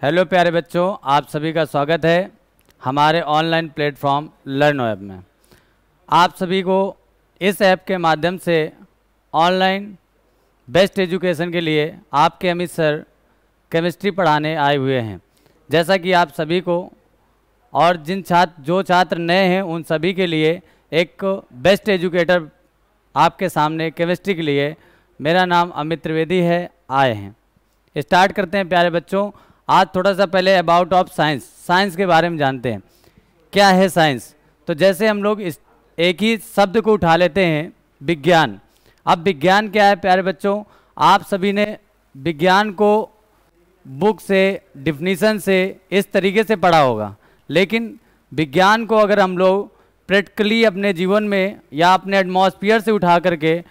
Hello प्यारे बच्चों, आप सभी का स्वागत है हमारे ऑनलाइन प्लेटफॉर्म लर्न ऐप में। आप सभी को इस ऐप के माध्यम से ऑनलाइन बेस्ट एजुकेशन के लिए आपके अमित सर केमिस्ट्री पढ़ाने आए हुए हैं। जैसा कि आप सभी को और जो छात्र नए हैं उन सभी के लिए एक बेस्ट एजुकेटर आपके सामने केमिस्ट्री के लिए मेरा नाम अमित त्रिवेदी है आए हैं। स्टार्ट करते हैं प्यारे बच्चों। आज थोड़ा सा पहले अबाउट ऑफ साइंस के बारे में जानते हैं। क्या है साइंस? तो जैसे हम लोग इस एक ही शब्द को उठा लेते हैं विज्ञान। अब विज्ञान क्या है प्यारे बच्चों? आप सभी ने विज्ञान को बुक से डिफिनीशन से इस तरीके से पढ़ा होगा, लेकिन विज्ञान को अगर हम लोग प्रैक्टिकली अपने जीवन में या अपने एटमॉस्फेयर से उठा करके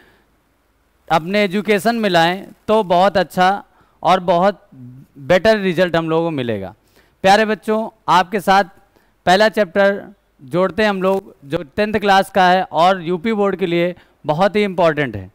अपने एजुकेशन में लाएं तो बहुत अच्छा और बहुत बेटर रिजल्ट हम लोगों को मिलेगा। प्यारे बच्चों, आपके साथ पहला चैप्टर जोड़ते हैं हम लोग जो 10th क्लास का है और यूपी बोर्ड के लिए बहुत ही इम्पॉर्टेंट है।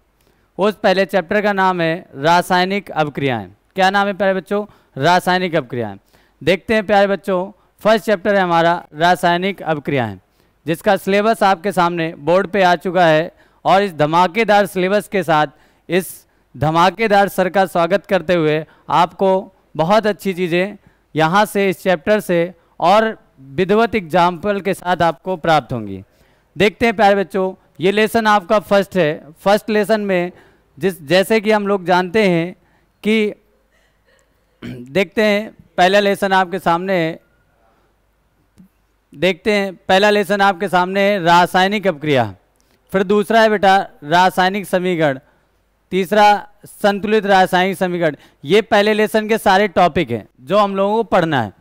उस पहले चैप्टर का नाम है रासायनिक अभिक्रियाएं। क्या नाम है प्यारे बच्चों? रासायनिक अभिक्रियाएं। देखते हैं प्यारे बच्चों, फर्स्ट चैप्टर है हमारा रासायनिक अभिक्रियाएं, जिसका सिलेबस आपके सामने बोर्ड पे आ चुका है। और इस धमाकेदार सिलेबस के साथ इस धमाकेदार सर का स्वागत करते हुए आपको बहुत अच्छी चीज़ें यहाँ से इस चैप्टर से और विधिवत एग्जाम्पल के साथ आपको प्राप्त होंगी। देखते हैं प्यारे बच्चों, ये लेसन आपका फर्स्ट है। फर्स्ट लेसन में जैसे कि हम लोग जानते हैं कि देखते हैं पहला लेसन आपके सामने है। देखते हैं पहला लेसन आपके सामने है रासायनिक अभिक्रिया, फिर दूसरा है बेटा रासायनिक समीकरण, तीसरा संतुलित रासायनिक समीकरण। ये पहले लेसन के सारे टॉपिक हैं जो हम लोगों को पढ़ना है,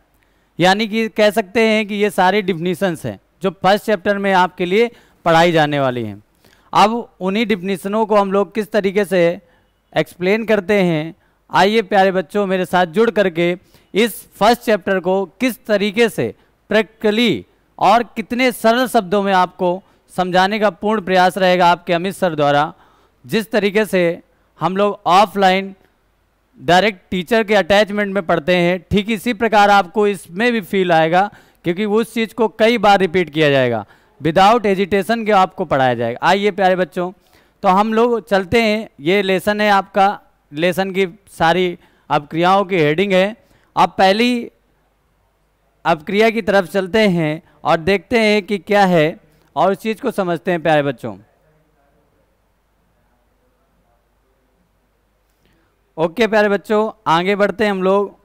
यानी कि कह सकते हैं कि ये सारी डिफिनीशंस हैं जो फर्स्ट चैप्टर में आपके लिए पढ़ाई जाने वाली हैं। अब उन्हीं डिफिनीशनों को हम लोग किस तरीके से एक्सप्लेन करते हैं, आइए प्यारे बच्चों मेरे साथ जुड़ करके इस फर्स्ट चैप्टर को किस तरीके से प्रैक्टिकली और कितने सरल शब्दों में आपको समझाने का पूर्ण प्रयास रहेगा आपके अमित सर द्वारा। जिस तरीके से हम लोग ऑफलाइन डायरेक्ट टीचर के अटैचमेंट में पढ़ते हैं, ठीक इसी प्रकार आपको इसमें भी फील आएगा, क्योंकि उस चीज़ को कई बार रिपीट किया जाएगा, विदाउट हेजिटेशन के आपको पढ़ाया जाएगा। आइए प्यारे बच्चों, तो हम लोग चलते हैं। ये लेसन है आपका, लेसन की सारी अभिक्रियाओं की हेडिंग है। अब पहली अभिक्रिया की तरफ चलते हैं और देखते हैं कि क्या है और उस चीज़ को समझते हैं प्यारे बच्चों। ओके प्यारे बच्चों, आगे बढ़ते हैं हम लोग।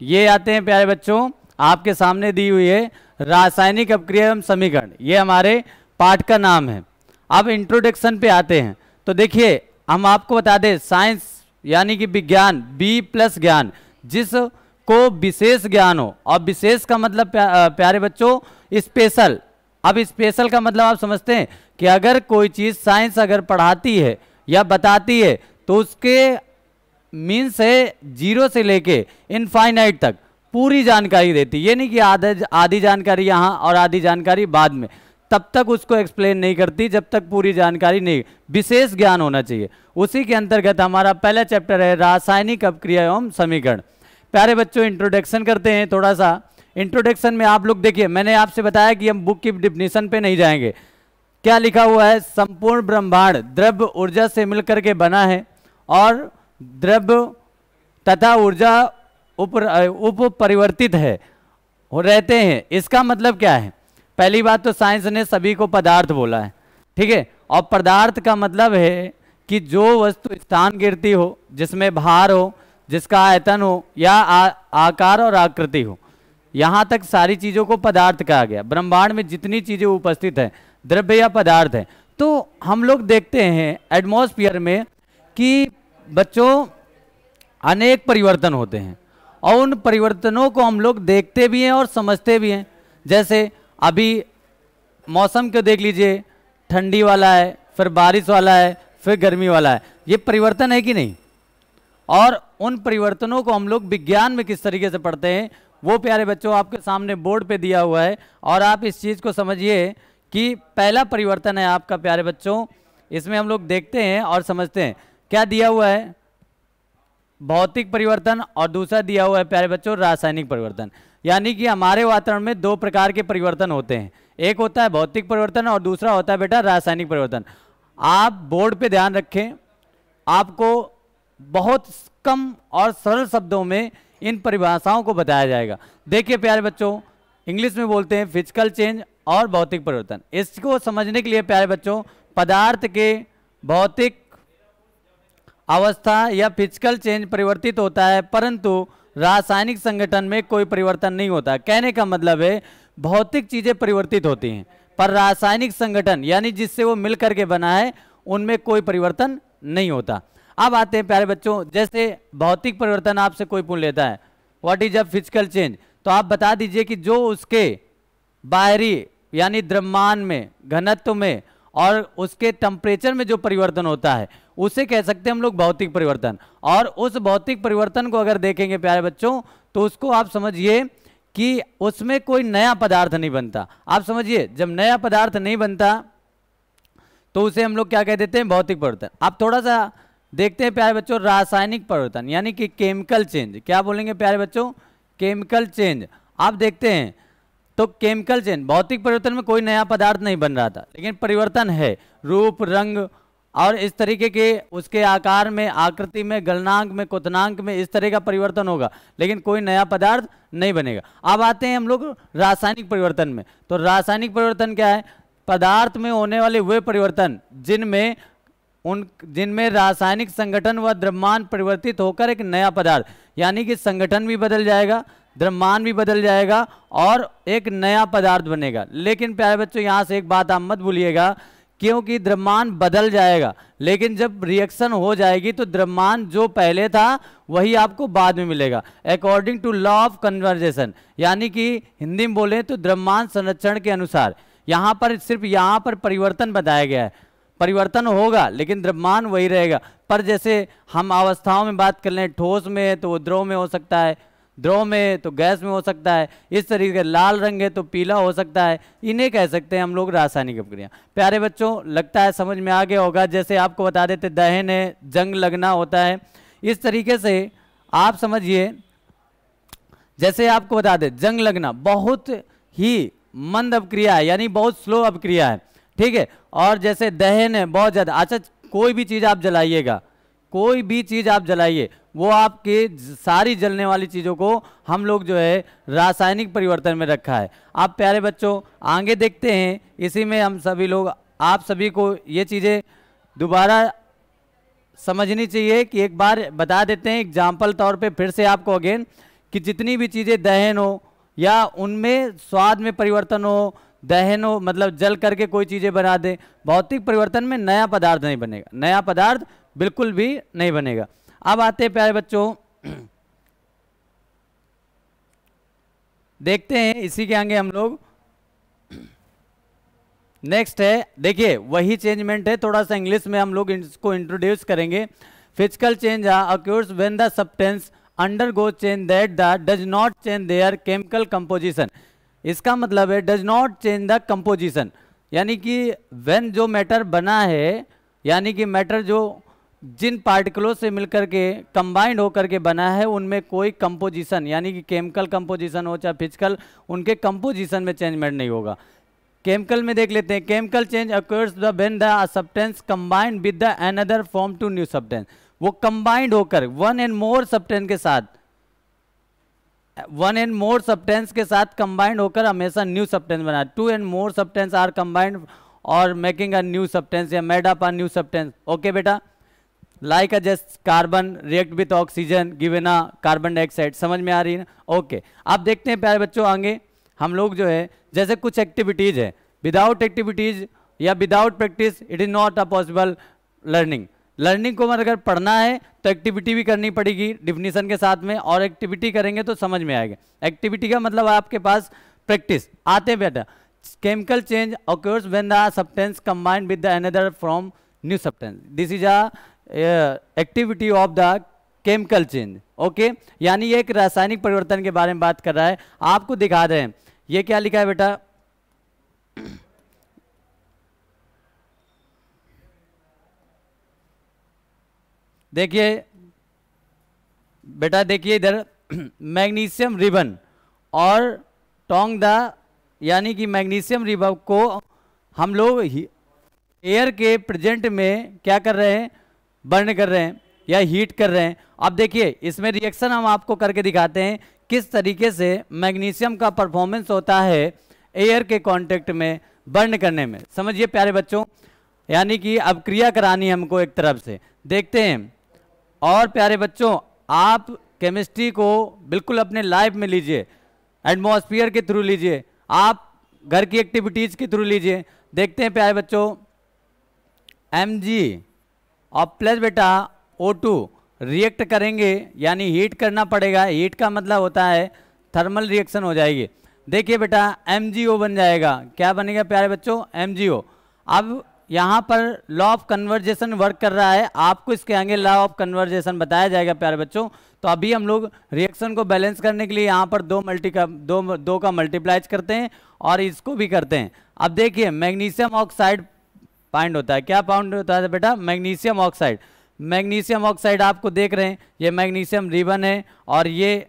ये आते हैं प्यारे बच्चों, आपके सामने दी हुई है रासायनिक अभिक्रिया एवं समीकरण। ये हमारे पाठ का नाम है। अब इंट्रोडक्शन पे आते हैं। तो देखिए, हम आपको बता दें साइंस यानी कि विज्ञान, बी प्लस ज्ञान, जिसको विशेष ज्ञान हो। और विशेष का मतलब प्यारे बच्चों स्पेशल। अब स्पेशल का मतलब आप समझते हैं कि अगर कोई चीज़ साइंस अगर पढ़ाती है या बताती है तो उसके मीन्स है 0 से लेके इनफाइनाइट तक पूरी जानकारी देती है। ये नहीं कि आधी जानकारी यहाँ और आधी जानकारी बाद में, तब तक उसको एक्सप्लेन नहीं करती जब तक पूरी जानकारी नहीं। विशेष ज्ञान होना चाहिए। उसी के अंतर्गत हमारा पहला चैप्टर है रासायनिक अभिक्रिया एवं समीकरण। प्यारे बच्चों, इंट्रोडक्शन करते हैं थोड़ा सा। इंट्रोडक्शन में आप लोग देखिए, मैंने आपसे बताया कि हम बुक की डिफिनीशन पे नहीं जाएंगे। क्या लिखा हुआ है? संपूर्ण ब्रह्मांड द्रव्य ऊर्जा से मिलकर के बना है और द्रव्य तथा ऊर्जा उप परिवर्तित है रहते हैं। इसका मतलब क्या है? पहली बात तो साइंस ने सभी को पदार्थ बोला है, ठीक है। और पदार्थ का मतलब है कि जो वस्तु स्थान गिरती हो, जिसमें भार हो, जिसका आयतन हो या आकार और आकृति हो, यहाँ तक सारी चीज़ों को पदार्थ कहा गया। ब्रह्मांड में जितनी चीज़ें उपस्थित हैं, द्रव्य या पदार्थ हैं। तो हम लोग देखते हैं एटमॉस्फेयर में कि बच्चों अनेक परिवर्तन होते हैं और उन परिवर्तनों को हम लोग देखते भी हैं और समझते भी हैं। जैसे अभी मौसम को देख लीजिए, ठंडी वाला है, फिर बारिश वाला है, फिर गर्मी वाला है। ये परिवर्तन है कि नहीं? और उन परिवर्तनों को हम लोग विज्ञान में किस तरीके से पढ़ते हैं वो प्यारे बच्चों आपके सामने बोर्ड पे दिया हुआ है। और आप इस चीज़ को समझिए कि पहला परिवर्तन है आपका प्यारे बच्चों इसमें हम लोग देखते हैं और समझते हैं। क्या दिया हुआ है? भौतिक परिवर्तन और दूसरा दिया हुआ है प्यारे बच्चों रासायनिक परिवर्तन। यानी कि हमारे वातावरण में दो प्रकार के परिवर्तन होते हैं, एक होता है भौतिक परिवर्तन और दूसरा होता है बेटा रासायनिक परिवर्तन। आप बोर्ड पे ध्यान रखें, आपको बहुत कम और सरल शब्दों में इन परिभाषाओं को बताया जाएगा। देखिए प्यारे बच्चों, इंग्लिश में बोलते हैं फिजिकल चेंज और भौतिक परिवर्तन। इसको समझने के लिए प्यारे बच्चों, पदार्थ के भौतिक अवस्था या फिजिकल चेंज परिवर्तित होता है, परंतु रासायनिक संगठन में कोई परिवर्तन नहीं होता। कहने का मतलब है भौतिक चीजें परिवर्तित होती हैं, पर रासायनिक संगठन यानी जिससे वो मिल करके बना है उनमें कोई परिवर्तन नहीं होता। अब आते हैं प्यारे बच्चों, जैसे भौतिक परिवर्तन आपसे कोई पूछ लेता है what is a physical change, तो आप बता दीजिए कि जो उसके बाहरी यानी द्रव्यमान में, घनत्व में और उसके टेम्परेचर में जो परिवर्तन होता है उसे कह सकते हैं हम लोग भौतिक परिवर्तन। और उस भौतिक परिवर्तन को अगर देखेंगे प्यारे बच्चों, तो उसको आप समझिए कि उसमें कोई नया पदार्थ नहीं बनता। आप समझिए जब नया पदार्थ नहीं बनता तो उसे हम लोग क्या कह देते हैं? भौतिक परिवर्तन। आप थोड़ा सा देखते हैं प्यारे बच्चों रासायनिक परिवर्तन यानी कि केमिकल चेंज। क्या बोलेंगे प्यारे बच्चों? Chemical change. आप देखते हैं तो केमिकल चेंज, भौतिक परिवर्तन में कोई नया पदार्थ नहीं बन रहा था, लेकिन परिवर्तन है रूप, रंग और इस तरीके के उसके आकार में, आकृति में, गलनांक में, क्वथनांक में, इस तरह का परिवर्तन होगा, लेकिन कोई नया पदार्थ नहीं बनेगा। अब आते हैं हम लोग रासायनिक परिवर्तन में। तो रासायनिक परिवर्तन क्या है? पदार्थ में होने वाले वे परिवर्तन जिनमें रासायनिक संगठन व द्रव्यमान परिवर्तित होकर एक नया पदार्थ, यानी कि संगठन भी बदल जाएगा, द्रव्यमान भी बदल जाएगा और एक नया पदार्थ बनेगा। लेकिन प्यारे बच्चों यहां से एक बात आप मत भूलिएगा, क्योंकि द्रव्यमान बदल जाएगा, लेकिन जब रिएक्शन हो जाएगी तो द्रव्यमान जो पहले था वही आपको बाद में मिलेगा, according to law of conversation. यानी कि हिंदी में बोले तो द्रव्यमान संरक्षण के अनुसार। यहाँ पर सिर्फ यहाँ पर परिवर्तन बताया गया है, परिवर्तन होगा लेकिन द्रव्यमान वही रहेगा। पर जैसे हम अवस्थाओं में बात कर लें, ठोस में है तो वो द्रव में हो सकता है, द्रव में तो गैस में हो सकता है, इस तरीके का लाल रंग है तो पीला हो सकता है, इन्हें कह सकते हैं हम लोग रासायनिक अपक्रिया। प्यारे बच्चों लगता है समझ में आ गया होगा। जैसे आपको बता देते दहन है, जंग लगना होता है, इस तरीके से आप समझिए। जैसे आपको बता दें जंग लगना बहुत ही मंद अपक्रिया है, यानी बहुत स्लो अपक्रिया है, ठीक है। और जैसे दहन है बहुत ज्यादा। अच्छा, कोई भी चीज आप जलाइएगा, कोई भी चीज आप जलाइए, वो आपके सारी जलने वाली चीजों को हम लोग जो है रासायनिक परिवर्तन में रखा है। आप प्यारे बच्चों आगे देखते हैं, इसी में हम सभी लोग, आप सभी को ये चीजें दोबारा समझनी चाहिए कि एक बार बता देते हैं एग्जाम्पल तौर पे फिर से आपको अगेन, कि जितनी भी चीजें दहन हो या उनमें स्वाद में परिवर्तन हो, दहन हो मतलब जल करके कोई चीजें बना दें, भौतिक परिवर्तन में नया पदार्थ नहीं बनेगा, नया पदार्थ बिल्कुल भी नहीं बनेगा। अब आते हैं प्यारे बच्चों, देखते हैं इसी के आगे हम लोग नेक्स्ट है। देखिए वही चेंजमेंट है, थोड़ा सा इंग्लिश में हम लोग इसको इंट्रोड्यूस करेंगे। Physical change occurs when the substance undergoes change that does not change their chemical composition. इसका मतलब है does not change the composition, यानी कि व्हेन जो मैटर बना है, यानी कि मैटर जो जिन पार्टिकलों से मिलकर के कंबाइंड होकर के बना है उनमें कोई कंपोजिशन यानी कि केमिकल कंपोजिशन हो चाहे फिजिकल, उनके कंपोजिशन में चेंजमेंट नहीं होगा। केमिकल में देख लेते हैं, chemical change occurs when the substance combined with the another form to new substance. वो कंबाइंड होकर वन एंड मोर सब्सटेंस के साथ, वन एंड मोर सब्सटेंस के साथ कंबाइंड होकर हमेशा न्यू सब्सटेंस बना। Two and more substance are combined और मेकिंग अ न्यू सब्सटेंस या made up a new substance. Okay बेटा, like a just carbon react with oxygen given a carbon dioxide. समझ में आ रही है ना? ओके, आप देखते हैं प्यारे बच्चों आगे हम लोग जो है जैसे कुछ एक्टिविटीज है, विदाउट एक्टिविटीज या without practice it is not a possible learning. Learning को अगर पढ़ना है तो एक्टिविटी भी करनी पड़ेगी डिफिनीशन के साथ में, और एक्टिविटी करेंगे तो समझ में आएगा। एक्टिविटी का मतलब आपके पास प्रैक्टिस। आते हैं बेटा, chemical change occurs when the substance combined with the another from new substance. This is a activity of the chemical change. Okay, यानी ये एक रासायनिक परिवर्तन के बारे में बात कर रहा है। आपको दिखा रहे हैं ये क्या लिखा है बेटा, देखिए बेटा, देखिए इधर मैग्नीशियम रिबन और टोंग द, यानी कि मैग्नीशियम रिबन को हम लोग एयर के प्रेजेंट में क्या कर रहे हैं, बर्न कर रहे हैं या हीट कर रहे हैं। अब देखिए इसमें रिएक्शन हम आपको करके दिखाते हैं किस तरीके से मैग्नीशियम का परफॉर्मेंस होता है एयर के कांटेक्ट में बर्न करने में। समझिए प्यारे बच्चों, यानी कि अब क्रिया करानी है हमको एक तरफ से, देखते हैं। और प्यारे बच्चों, आप केमिस्ट्री को बिल्कुल अपने लाइफ में लीजिए, एटमॉस्फेयर के थ्रू लीजिए, आप घर की एक्टिविटीज के थ्रू लीजिए। देखते हैं प्यारे बच्चों, Mg और प्लस बेटा O2 रिएक्ट करेंगे, यानी हीट करना पड़ेगा। हीट का मतलब होता है थर्मल रिएक्शन हो जाएगी। देखिए बेटा MgO बन जाएगा। क्या बनेगा प्यारे बच्चों? MgO। अब यहाँ पर लॉ ऑफ कन्वर्जेशन वर्क कर रहा है, आपको इसके आगे लॉ ऑफ कन्वर्जेशन बताया जाएगा प्यारे बच्चों। तो अभी हम लोग रिएक्शन को बैलेंस करने के लिए यहाँ पर दो का मल्टीप्लाइज करते हैं और इसको भी करते हैं। अब देखिए मैग्नीशियम ऑक्साइड पाउंड होता है। क्या पाउंड होता है बेटा? Magnesium oxide. मैग्नीशियम ऑक्साइड आपको देख रहे हैं, ये मैग्नीशियम रिबन है और ये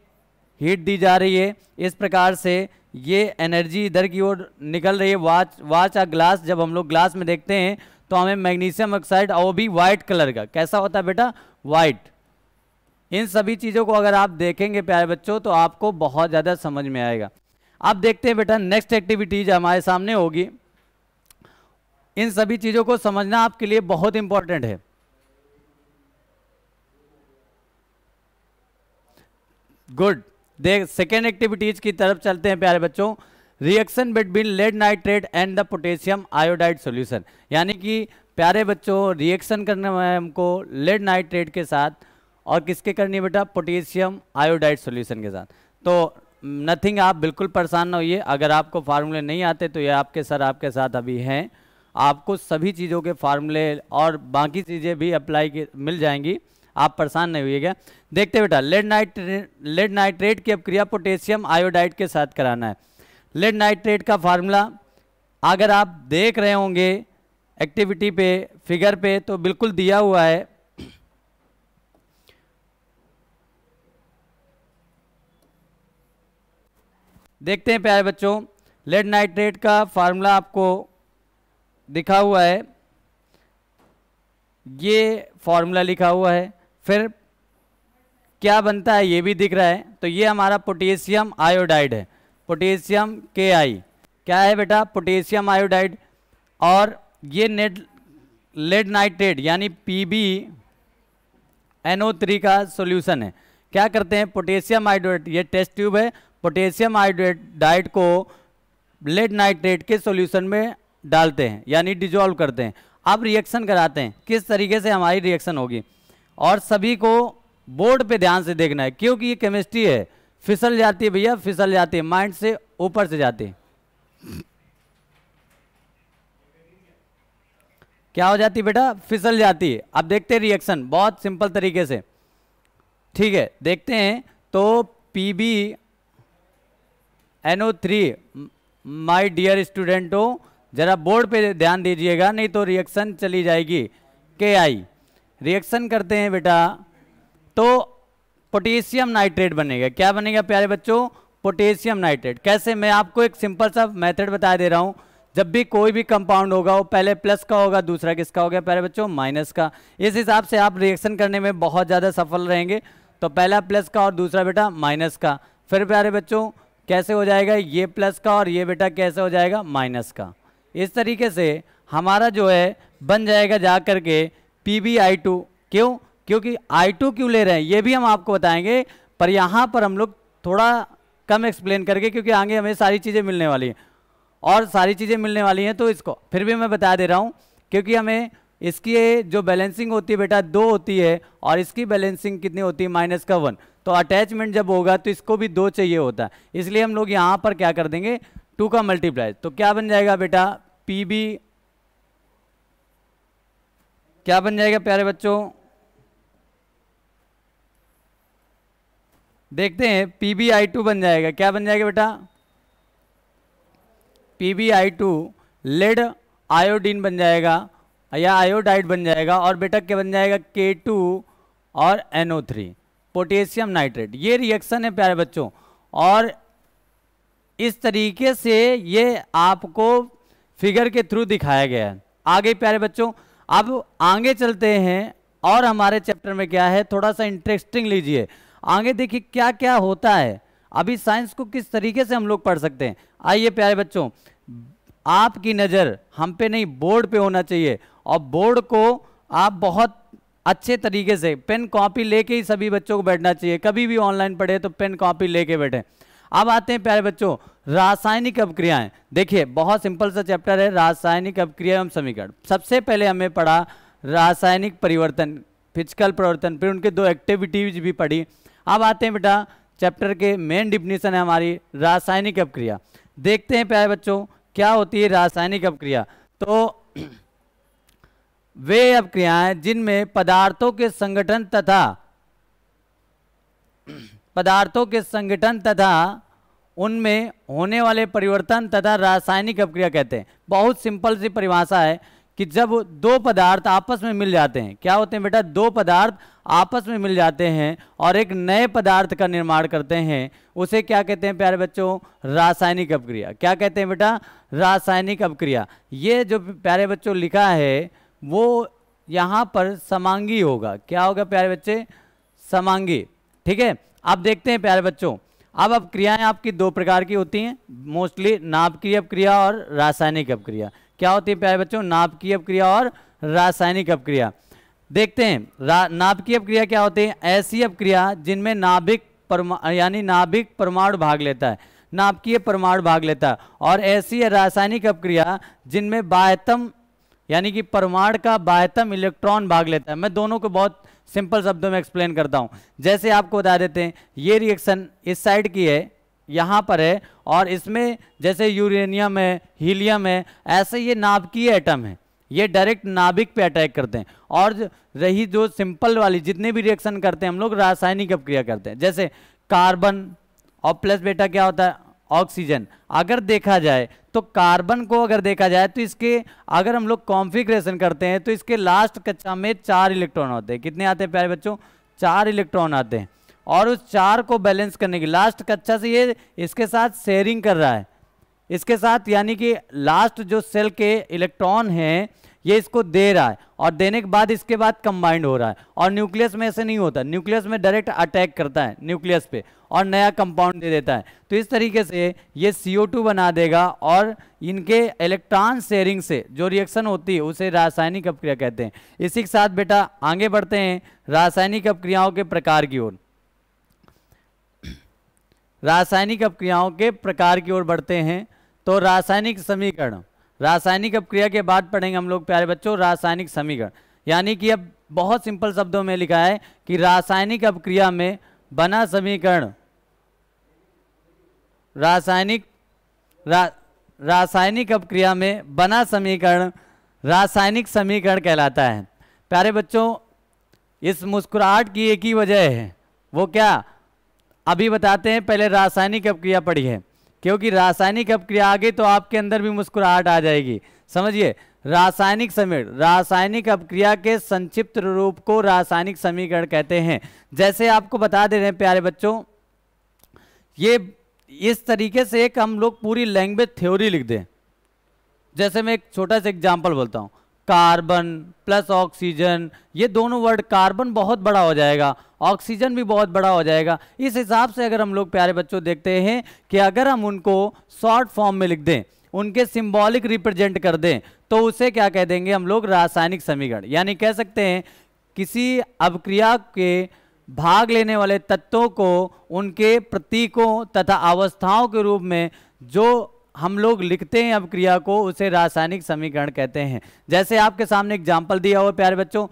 हीट दी जा रही है। इस प्रकार से ये एनर्जी इधर की ओर निकल रही है। वाच आ ग्लास, जब हम लोग ग्लास में देखते हैं तो हमें मैग्नीशियम ऑक्साइड, और वो भी वाइट कलर का, कैसा होता है बेटा? वाइट। इन सभी चीज़ों को अगर आप देखेंगे प्यारे बच्चों तो आपको बहुत ज़्यादा समझ में आएगा। अब देखते हैं बेटा नेक्स्ट एक्टिविटीज हमारे सामने होगी। इन सभी चीज़ों को समझना आपके लिए बहुत इंपॉर्टेंट है। गुड। देख सेकेंड एक्टिविटीज की तरफ चलते हैं प्यारे बच्चों। Reaction between lead nitrate and the potassium iodide solution, यानी कि प्यारे बच्चों रिएक्शन करने में हमको लेड नाइट्रेट के साथ और किसके करनी है बेटा? पोटेशियम आयोडाइड सॉल्यूशन के साथ। तो नथिंग, आप बिल्कुल परेशान ना होइए। अगर आपको फार्मूले नहीं आते तो ये आपके सर आपके साथ अभी हैं, आपको सभी चीज़ों के फार्मूले और बाकी चीज़ें भी अप्लाई मिल जाएंगी, आप परेशान नहीं होइएगा। देखते बेटा लेड नाइट्रेट की अब क्रिया पोटेशियम आयोडाइड के साथ कराना है। लेड नाइट्रेट का फार्मूला अगर आप देख रहे होंगे एक्टिविटी पे, फिगर पे, तो बिल्कुल दिया हुआ है। देखते हैं प्यारे बच्चों, लेड नाइट्रेट का फार्मूला आपको दिखा हुआ है, ये फॉर्मूला लिखा हुआ है, फिर क्या बनता है ये भी दिख रहा है। तो ये हमारा पोटेशियम आयोडाइड है, पोटेशियम Ki। क्या है बेटा? Potassium iodide. और ये लेड नाइट्रेट यानी PbNO3 का सॉल्यूशन है। क्या करते हैं? पोटेशियम आयोडाइड, ये टेस्ट ट्यूब है, पोटेशियम आयोडाइड को लेड नाइट्रेट के सॉल्यूशन में डालते हैं, यानी डिजोल्व करते हैं। अब रिएक्शन कराते हैं, किस तरीके से हमारी रिएक्शन होगी। और सभी को बोर्ड पे ध्यान से देखना है, क्योंकि ये केमिस्ट्री है, फिसल जाती है भैया, फिसल जाती है, माइंड से ऊपर से जाती है। क्या हो जाती है बेटा? फिसल जाती है। अब देखते हैं रिएक्शन बहुत सिंपल तरीके से, ठीक है, देखते हैं। तो PbNO3, माय डियर स्टूडेंटों, जरा बोर्ड पे ध्यान दीजिएगा, नहीं तो रिएक्शन चली जाएगी। Ki रिएक्शन करते हैं बेटा, तो पोटेशियम नाइट्रेट बनेगा। क्या बनेगा प्यारे बच्चों? Potassium nitrate. कैसे? मैं आपको एक सिंपल सा मेथड बता दे रहा हूँ। जब भी कोई भी कंपाउंड होगा वो पहले प्लस का होगा, दूसरा किसका हो गया प्यारे बच्चों? माइनस का। इस हिसाब से आप रिएक्शन करने में बहुत ज़्यादा सफल रहेंगे। तो पहला प्लस का और दूसरा बेटा माइनस का। फिर प्यारे बच्चों कैसे हो जाएगा? ये प्लस का और ये बेटा कैसे हो जाएगा? माइनस का। इस तरीके से हमारा जो है बन जाएगा जा करके PbI2। क्यों? क्योंकि I2 क्यों ले रहे हैं ये भी हम आपको बताएंगे, पर यहाँ पर हम लोग थोड़ा कम एक्सप्लेन करके, क्योंकि आगे हमें सारी चीज़ें मिलने वाली हैं और सारी चीज़ें मिलने वाली हैं, तो इसको फिर भी मैं बता दे रहा हूँ, क्योंकि हमें इसकी जो बैलेंसिंग होती है बेटा 2 होती है और इसकी बैलेंसिंग कितनी होती है? -1। तो अटैचमेंट जब होगा तो इसको भी 2 चाहिए होता है, इसलिए हम लोग यहाँ पर क्या कर देंगे? 2 का मल्टीप्लाई। तो क्या बन जाएगा बेटा? Pb क्या बन जाएगा प्यारे बच्चों? देखते हैं, PbI2 बन जाएगा। क्या बन जाएगा बेटा? PbI2 लेड आयोडीन बन जाएगा या आयोडाइड बन जाएगा, और बेटा क्या बन जाएगा? K2 और NO3 पोटेशियम नाइट्रेट। ये रिएक्शन है प्यारे बच्चों, और इस तरीके से ये आपको फिगर के थ्रू दिखाया गया है। आगे प्यारे बच्चों अब आगे चलते हैं, और हमारे चैप्टर में क्या है थोड़ा सा इंटरेस्टिंग लीजिए। आगे देखिए क्या क्या होता है, अभी साइंस को किस तरीके से हम लोग पढ़ सकते हैं। आइए प्यारे बच्चों, आपकी नज़र हम पे नहीं बोर्ड पे होना चाहिए, और बोर्ड को आप बहुत अच्छे तरीके से पेन कॉपी लेके ही सभी बच्चों को बैठना चाहिए। कभी भी ऑनलाइन पढ़े तो पेन कॉपी लेके बैठे। अब आते हैं प्यारे बच्चों रासायनिक अपक्रियाएं। देखिए बहुत सिंपल सा चैप्टर है रासायनिक अपक्रिया एवं समीकरण। सबसे पहले हमें पढ़ा रासायनिक परिवर्तन, फिजिकल परिवर्तन, फिर उनके दो एक्टिविटीज भी पढ़ी। अब आते हैं बेटा चैप्टर के मेन डिफिनीशन है हमारी रासायनिक अपक्रिया। देखते हैं प्यारे बच्चों क्या होती है रासायनिक अपक्रिया। तो वे अपक्रियाएं जिनमें पदार्थों के संगठन तथा उनमें होने वाले परिवर्तन तथा रासायनिक अपक्रिया कहते हैं। बहुत सिंपल सी परिभाषा है कि जब दो पदार्थ आपस में मिल जाते हैं, क्या होते हैं बेटा, दो पदार्थ आपस में मिल जाते हैं और एक नए पदार्थ का निर्माण करते हैं, उसे क्या कहते हैं प्यारे बच्चों, रासायनिक अपक्रिया। क्या कहते हैं बेटा, रासायनिक अपक्रिया। ये जो प्यारे बच्चों लिखा है वो यहाँ पर समांगी होगा। क्या होगा प्यारे बच्चे, समांगी। ठीक है, अब देखते हैं प्यारे बच्चों, अब अपक्रियाएं आपकी दो प्रकार की होती हैं मोस्टली, नाभिकीय अपक्रिया और रासायनिक अपक्रिया। क्या होती है प्यारे बच्चों, नाभिकीय अपक्रिया और रासायनिक अपक्रिया। देखते हैं नाभिकीय अपक्रिया क्या होती है, ऐसी अपक्रिया जिनमें नाभिक परमाणु भाग लेता है, नाभिकीय परमाणु भाग लेता है। और ऐसी है रासायनिक अपक्रिया जिनमें बाह्यतम यानी कि परमाणु का बाह्यतम इलेक्ट्रॉन भाग लेता है। मैं दोनों को बहुत सिंपल शब्दों में एक्सप्लेन करता हूं। जैसे आपको बता देते हैं, ये रिएक्शन इस साइड की है, यहाँ पर है, और इसमें जैसे यूरेनियम है, हीलियम है, ऐसे ये नाभिकीय एटम है, ये डायरेक्ट नाभिक पे अटैक करते हैं। और रही जो सिंपल वाली जितने भी रिएक्शन करते हैं हम लोग रासायनिक अपक्रिया करते हैं, जैसे कार्बन और प्लस बेटा क्या होता है, ऑक्सीजन। अगर देखा जाए तो कार्बन को अगर देखा जाए तो इसके अगर हम लोग कॉन्फ़िगरेशन करते हैं तो इसके लास्ट कक्षा में 4 इलेक्ट्रॉन होते हैं। कितने आते हैं प्यारे बच्चों, 4 इलेक्ट्रॉन आते हैं। और उस 4 को बैलेंस करने की लास्ट कक्षा से ये इसके साथ शेयरिंग कर रहा है, इसके साथ, यानी कि लास्ट जो सेल के इलेक्ट्रॉन हैं ये इसको दे रहा है, और देने के बाद इसके बाद कंबाइंड हो रहा है। और न्यूक्लियस में ऐसे नहीं होता, न्यूक्लियस में डायरेक्ट अटैक करता है न्यूक्लियस पे और नया कंपाउंड दे देता है। तो इस तरीके से ये CO2 बना देगा, और इनके इलेक्ट्रॉन शेयरिंग से जो रिएक्शन होती है उसे रासायनिक अपक्रिया कहते हैं। इसी के साथ बेटा आगे बढ़ते हैं रासायनिक अपक्रियाओं के प्रकार की ओर। रासायनिक अपक्रियाओं के प्रकार की ओर बढ़ते हैं। तो रासायनिक समीकरण, रासायनिक अपक्रिया के बाद पढ़ेंगे हम लोग प्यारे बच्चों रासायनिक समीकरण। यानी कि अब बहुत सिंपल शब्दों में लिखा है कि रासायनिक अपक्रिया में बना समीकरण रासायनिक अपक्रिया में बना समीकरण रासायनिक समीकरण कहलाता है। प्यारे बच्चों इस मुस्कुराहट की एक ही वजह है, वो क्या अभी बताते हैं, पहले रासायनिक अपक्रिया पढ़ी है, क्योंकि रासायनिक अपक्रिया आगे तो आपके अंदर भी मुस्कुराहट आ जाएगी। समझिए, रासायनिक समीकरण, रासायनिक अपक्रिया के संक्षिप्त रूप को रासायनिक समीकरण कहते हैं। जैसे आपको बता दे रहे हैं प्यारे बच्चों, ये इस तरीके से एक हम लोग पूरी लैंग्वेज थ्योरी लिख दें। जैसे मैं एक छोटा सा एग्जांपल बोलता हूँ, कार्बन प्लस ऑक्सीजन, ये दोनों वर्ड, कार्बन बहुत बड़ा हो जाएगा, ऑक्सीजन भी बहुत बड़ा हो जाएगा। इस हिसाब से अगर हम लोग प्यारे बच्चों देखते हैं कि अगर हम उनको शॉर्ट फॉर्म में लिख दें, उनके सिंबॉलिक रिप्रेजेंट कर दें, तो उसे क्या कह देंगे हम लोग, रासायनिक समीकरण। यानी कह सकते हैं किसी अपक्रिया के भाग लेने वाले तत्वों को उनके प्रतीकों तथा अवस्थाओं के रूप में जो हम लोग लिखते हैं अपक्रिया को, उसे रासायनिक समीकरण कहते हैं। जैसे आपके सामने एग्जाम्पल दिया हुआ प्यारे बच्चों,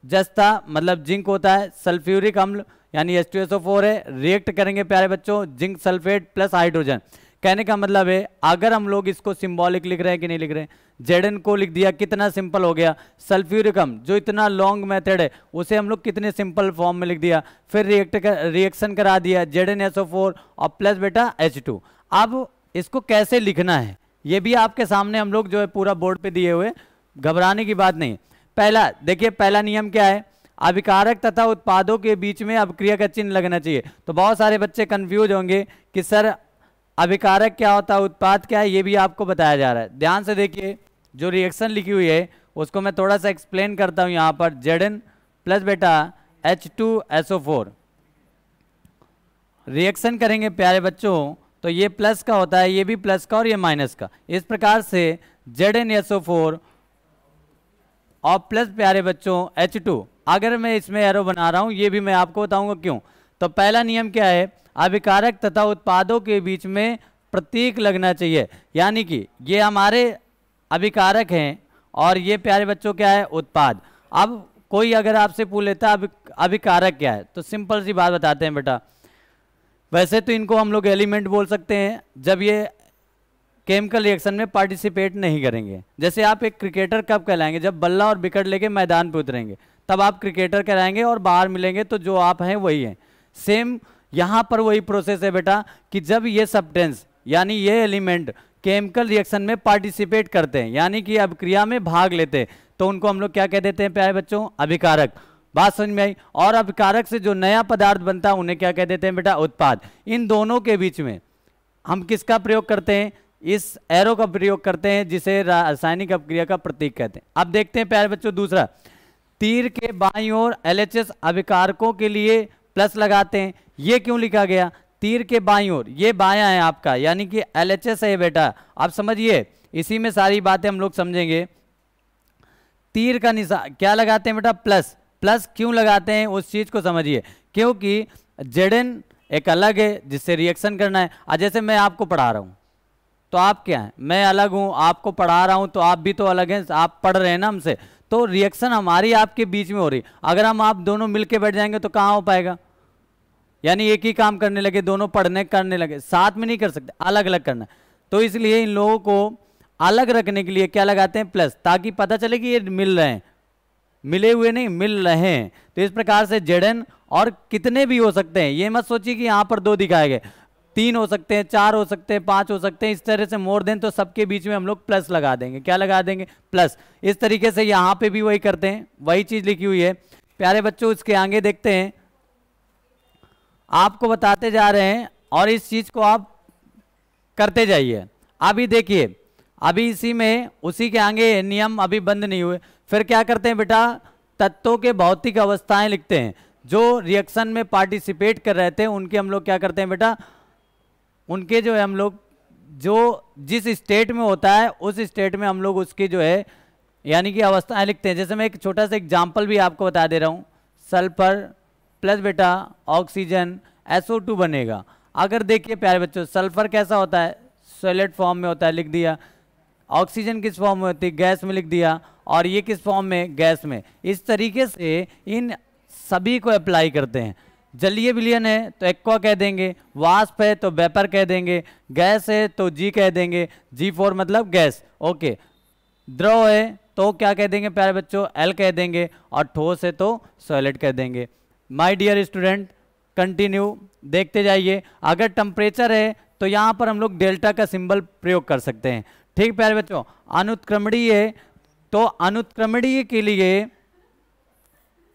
जस्ता मतलब जिंक होता है, सल्फ्यूरिक अम्ल यानी H2SO4 है, रिएक्ट करेंगे प्यारे बच्चों जिंक सल्फेट प्लस हाइड्रोजन। कहने का मतलब है अगर हम लोग इसको सिंबॉलिक लिख रहे हैं कि नहीं लिख रहे हैं, Zn को लिख दिया, कितना सिंपल हो गया। सल्फ्यूरिक अम्ल जो इतना लॉन्ग मेथड है उसे हम लोग कितने सिंपल फॉर्म में लिख दिया, फिर रिएक्शन करा दिया ZnSO4 और प्लस बेटा H2। अब इसको कैसे लिखना है ये भी आपके सामने हम लोग जो है पूरा बोर्ड पे दिए हुए, घबराने की बात नहीं। पहला देखिए, पहला नियम क्या है, अभिकारक तथा उत्पादों के बीच में अपक्रिया का चिन्ह लगना चाहिए। तो बहुत सारे बच्चे कंफ्यूज होंगे कि सर अभिकारक क्या होता है, उत्पाद क्या है, ये भी आपको बताया जा रहा है। ध्यान से देखिए, जो रिएक्शन लिखी हुई है उसको मैं थोड़ा सा एक्सप्लेन करता हूं। यहां पर Zn प्लस बेटा H2SO4 रिएक्शन करेंगे प्यारे बच्चों, तो ये प्लस का होता है, ये भी प्लस का और ये माइनस का। इस प्रकार से ZnSO4 और प्लस प्यारे बच्चों H2। अगर मैं इसमें एरो बना रहा हूं, ये भी मैं आपको बताऊंगा क्यों। तो पहला नियम क्या है, अभिकारक तथा उत्पादों के बीच में प्रतीक लगना चाहिए, यानी कि ये हमारे अभिकारक हैं और ये प्यारे बच्चों क्या है, उत्पाद। अब कोई अगर आपसे पूछ लेता है अभिकारक क्या है, तो सिंपल सी बात बताते हैं बेटा। वैसे तो इनको हम लोग एलिमेंट बोल सकते हैं जब ये केमिकल रिएक्शन में पार्टिसिपेट नहीं करेंगे। जैसे आप एक क्रिकेटर कब कहलाएंगे, जब बल्ला और विकेट लेके मैदान पे उतरेंगे तब आप क्रिकेटर कहलाएंगे, और बाहर मिलेंगे तो जो आप हैं वही हैं। सेम यहाँ पर वही प्रोसेस है बेटा कि जब ये सब्सटेंस यानी ये एलिमेंट केमिकल रिएक्शन में पार्टिसिपेट करते हैं, यानी कि अभिक्रिया में भाग लेते हैं, तो उनको हम लोग क्या कह देते हैं प्यारे बच्चों, अभिकारक। बात समझ में आई। और अभिकारक से जो नया पदार्थ बनता है उन्हें क्या कह देते हैं बेटा, उत्पाद। इन दोनों के बीच में हम किसका प्रयोग करते हैं, इस एरो का प्रयोग करते हैं, जिसे रासायनिक अपक्रिया का प्रतीक कहते हैं। अब देखते हैं प्यारे बच्चों दूसरा, तीर के बाईं ओर LHS अभिकारकों के लिए प्लस लगाते हैं। ये क्यों लिखा गया, तीर के बाईं ओर, ये बायां है आपका, यानी कि LHS है बेटा। आप समझिए, इसी में सारी बातें हम लोग समझेंगे। तीर का निशान क्या लगाते हैं बेटा, प्लस। प्लस क्यों लगाते हैं उस चीज को समझिए, क्योंकि Zn एक अलग है जिससे रिएक्शन करना है। आज जैसे मैं आपको पढ़ा रहा हूं तो आप क्या हैं, मैं अलग हूं, आपको पढ़ा रहा हूं तो आप भी तो अलग हैं, आप पढ़ रहे हैं ना हमसे, तो रिएक्शन हमारी आपके बीच में हो रही। अगर हम आप दोनों मिलके बैठ जाएंगे तो कहाँ हो पाएगा, यानी एक ही काम करने लगे, दोनों पढ़ने करने लगे, साथ में नहीं कर सकते, अलग अलग करना। तो इसलिए इन लोगों को अलग रखने के लिए क्या लगाते हैं, प्लस, ताकि पता चले कि ये मिल रहे हैं, मिले हुए नहीं, मिल रहे हैं। तो इस प्रकार से Zn और कितने भी हो सकते हैं, ये मत सोचिए कि यहां पर 2 दिखाए गए, 3 हो सकते हैं, 4 हो सकते हैं, 5 हो सकते हैं, इस तरह से मोर देन, तो सबके बीच में हम लोग प्लस लगा देंगे। क्या लगा देंगे, प्लस। इस तरीके से यहां पे भी वही करते हैं, वही चीज लिखी हुई है प्यारे बच्चों। इसके आगे देखते हैं, आपको बताते जा रहे हैं और इस चीज को आप करते जाइए। अभी देखिए, अभी इसी में उसी के आगे नियम अभी बंद नहीं हुए। फिर क्या करते हैं बेटा, तत्वों के भौतिक अवस्थाएं लिखते हैं। जो रिएक्शन में पार्टिसिपेट कर रहे थे उनके हम लोग क्या करते हैं बेटा, उनके जो है हम लोग जो जिस स्टेट में होता है उस स्टेट में हम लोग उसकी जो है यानी कि अवस्थाएं लिखते हैं। जैसे मैं एक छोटा सा एग्जाम्पल भी आपको बता दे रहा हूँ, सल्फर प्लस बेटा ऑक्सीजन SO2 बनेगा। अगर देखिए प्यारे बच्चों, सल्फर कैसा होता है, सॉलिड फॉर्म में होता है, लिख दिया। ऑक्सीजन किस फॉर्म में होती है, गैस में, लिख दिया। और ये किस फॉर्म में, गैस में। इस तरीके से इन सभी को अप्लाई करते हैं। जलीय विलयन है तो एक्वा कह देंगे, वाष्प है तो वेपर कह देंगे, गैस है तो G कह देंगे, G4 मतलब गैस, ओके। द्रव है तो क्या कह देंगे प्यारे बच्चों, L कह देंगे, और ठोस है तो सॉलिड कह देंगे। माय डियर स्टूडेंट, कंटिन्यू देखते जाइए। अगर टेम्परेचर है तो यहाँ पर हम लोग डेल्टा का सिंबल प्रयोग कर सकते हैं, ठीक प्यारे बच्चों। अनुत्क्रमणीय है तो अनुत्क्रमणीय के लिए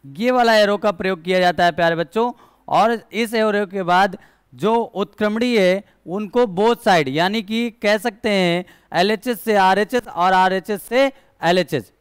ये वाला एरो का प्रयोग किया जाता है प्यारे बच्चों। और इस एरो के बाद जो उत्क्रमणीय है उनको बोथ साइड, यानी कि कह सकते हैं LHS से RHS और RHS से LHS।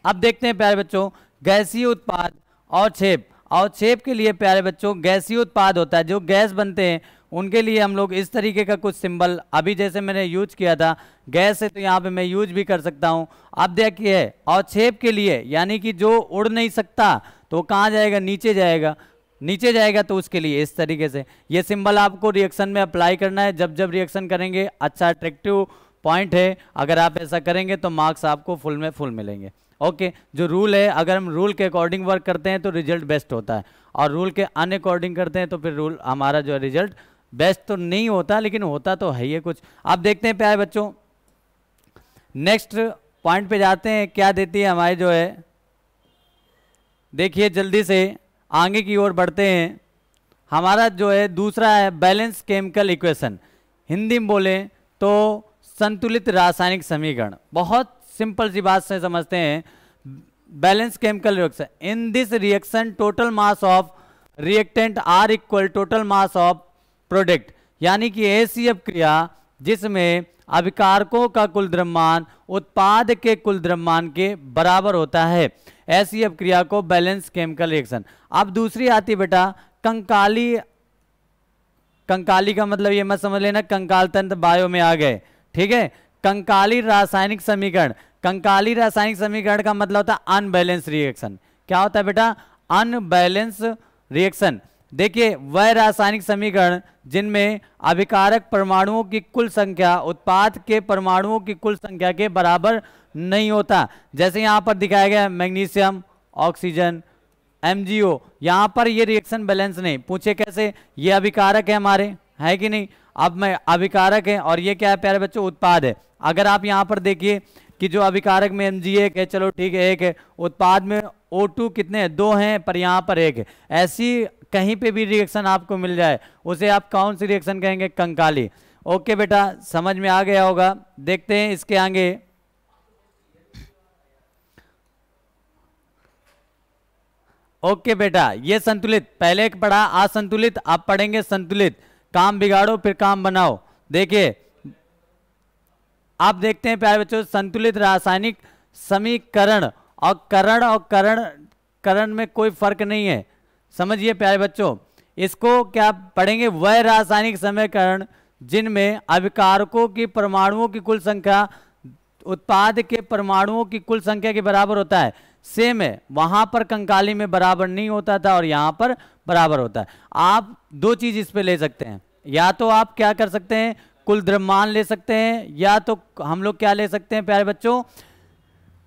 अब देखते हैं प्यारे बच्चों, गैसीय उत्पाद और छेप। और छेप के लिए प्यारे बच्चों गैसीय उत्पाद होता है, जो गैस बनते हैं उनके लिए हम लोग इस तरीके का कुछ सिंबल, अभी जैसे मैंने यूज किया था, गैस है तो यहाँ पे मैं यूज भी कर सकता हूँ। अब देखिए, और छेप के लिए यानी कि जो उड़ नहीं सकता तो कहाँ जाएगा, नीचे जाएगा। नीचे जाएगा तो उसके लिए इस तरीके से ये सिंबल आपको रिएक्शन में अप्लाई करना है। जब जब रिएक्शन करेंगे, अच्छा अट्रैक्टिव पॉइंट है, अगर आप ऐसा करेंगे तो मार्क्स आपको फुल में फुल मिलेंगे। ओके, जो रूल है, अगर हम रूल के अकॉर्डिंग वर्क करते हैं तो रिजल्ट बेस्ट होता है, और रूल के अनअकॉर्डिंग करते हैं तो फिर रूल हमारा जो है रिजल्ट बेस्ट तो नहीं होता, लेकिन होता तो है ये कुछ। आप देखते हैं प्यारे बच्चों, नेक्स्ट पॉइंट पे जाते हैं, क्या देती है हमारी जो है, देखिए जल्दी से आगे की ओर बढ़ते हैं। हमारा जो है दूसरा है बैलेंस केमिकल इक्वेशन, हिंदी में बोले तो संतुलित रासायनिक समीकरण। बहुत सिंपल सी बात से समझते हैं, balance chemical reaction, in this reaction total mass of reactant are equal total mass of product, यानी कि ऐसी अपक्रिया जिसमें अभिकारकों का कुल द्रव्यमान उत्पाद के कुल द्रव्यमान के बराबर होता है, ऐसी अपक्रिया को बैलेंस केमिकल रिएक्शन। अब दूसरी आती बेटा कंकाली, कंकाली का मतलब ये मत समझ लेना कंकाल तंत्र बायो में आ गए, ठीक है। कंकाली रासायनिक समीकरण, कंकाली रासायनिक समीकरण का मतलब होता है अनबैलेंस रिएक्शन। क्या होता है बेटा? Unbalance reaction. देखिए वह रासायनिक समीकरण जिनमें अभिकारक परमाणुओं की कुल संख्या उत्पाद के परमाणुओं की कुल संख्या के बराबर नहीं होता, जैसे यहां पर दिखाया गया मैग्नीशियम ऑक्सीजन MgO, यहां पर ये रिएक्शन बैलेंस नहीं। पूछे कैसे? ये अभिकारक है हमारे, है कि नहीं? अब मैं अभिकारक है और ये क्या है प्यारे बच्चों? उत्पाद है। अगर आप यहां पर देखिए कि जो अभिकारक में Mg1 है, चलो ठीक है एक है, उत्पाद में O2 कितने हैं? 2 हैं, पर यहां पर एक है। ऐसी कहीं पे भी रिएक्शन आपको मिल जाए उसे आप कौन सी रिएक्शन कहेंगे? कंकाली। ओके बेटा, समझ में आ गया होगा। देखते हैं इसके आगे। ओके बेटा, ये संतुलित पहले पढ़ा, असंतुलित अब पढ़ेंगे संतुलित। काम बिगाड़ो फिर काम बनाओ। देखिए आप देखते हैं प्यारे बच्चों संतुलित रासायनिक समीकरण और करण में कोई फर्क नहीं है, समझिए प्यारे बच्चों। इसको क्या पढ़ेंगे? वह रासायनिक समीकरण जिनमें अभिकारकों की परमाणुओं की कुल संख्या उत्पाद के परमाणुओं की कुल संख्या के बराबर होता है। सेम है, वहां पर कंकाली में बराबर नहीं होता था और यहां पर बराबर होता है। आप दो चीज इस पे ले सकते हैं, या तो आप क्या कर सकते हैं? कुल द्रव्यमान ले सकते हैं, या तो हम लोग क्या ले सकते हैं प्यारे बच्चों?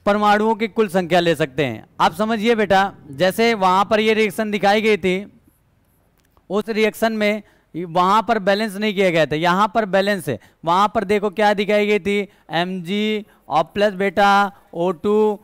परमाणुओं की कुल संख्या ले सकते हैं। आप समझिए बेटा, जैसे वहां पर ये रिएक्शन दिखाई गई थी, उस रिएक्शन में वहां पर बैलेंस नहीं किया गया था, यहां पर बैलेंस है। वहां पर देखो क्या दिखाई गई थी? Mg और प्लस बेटा O2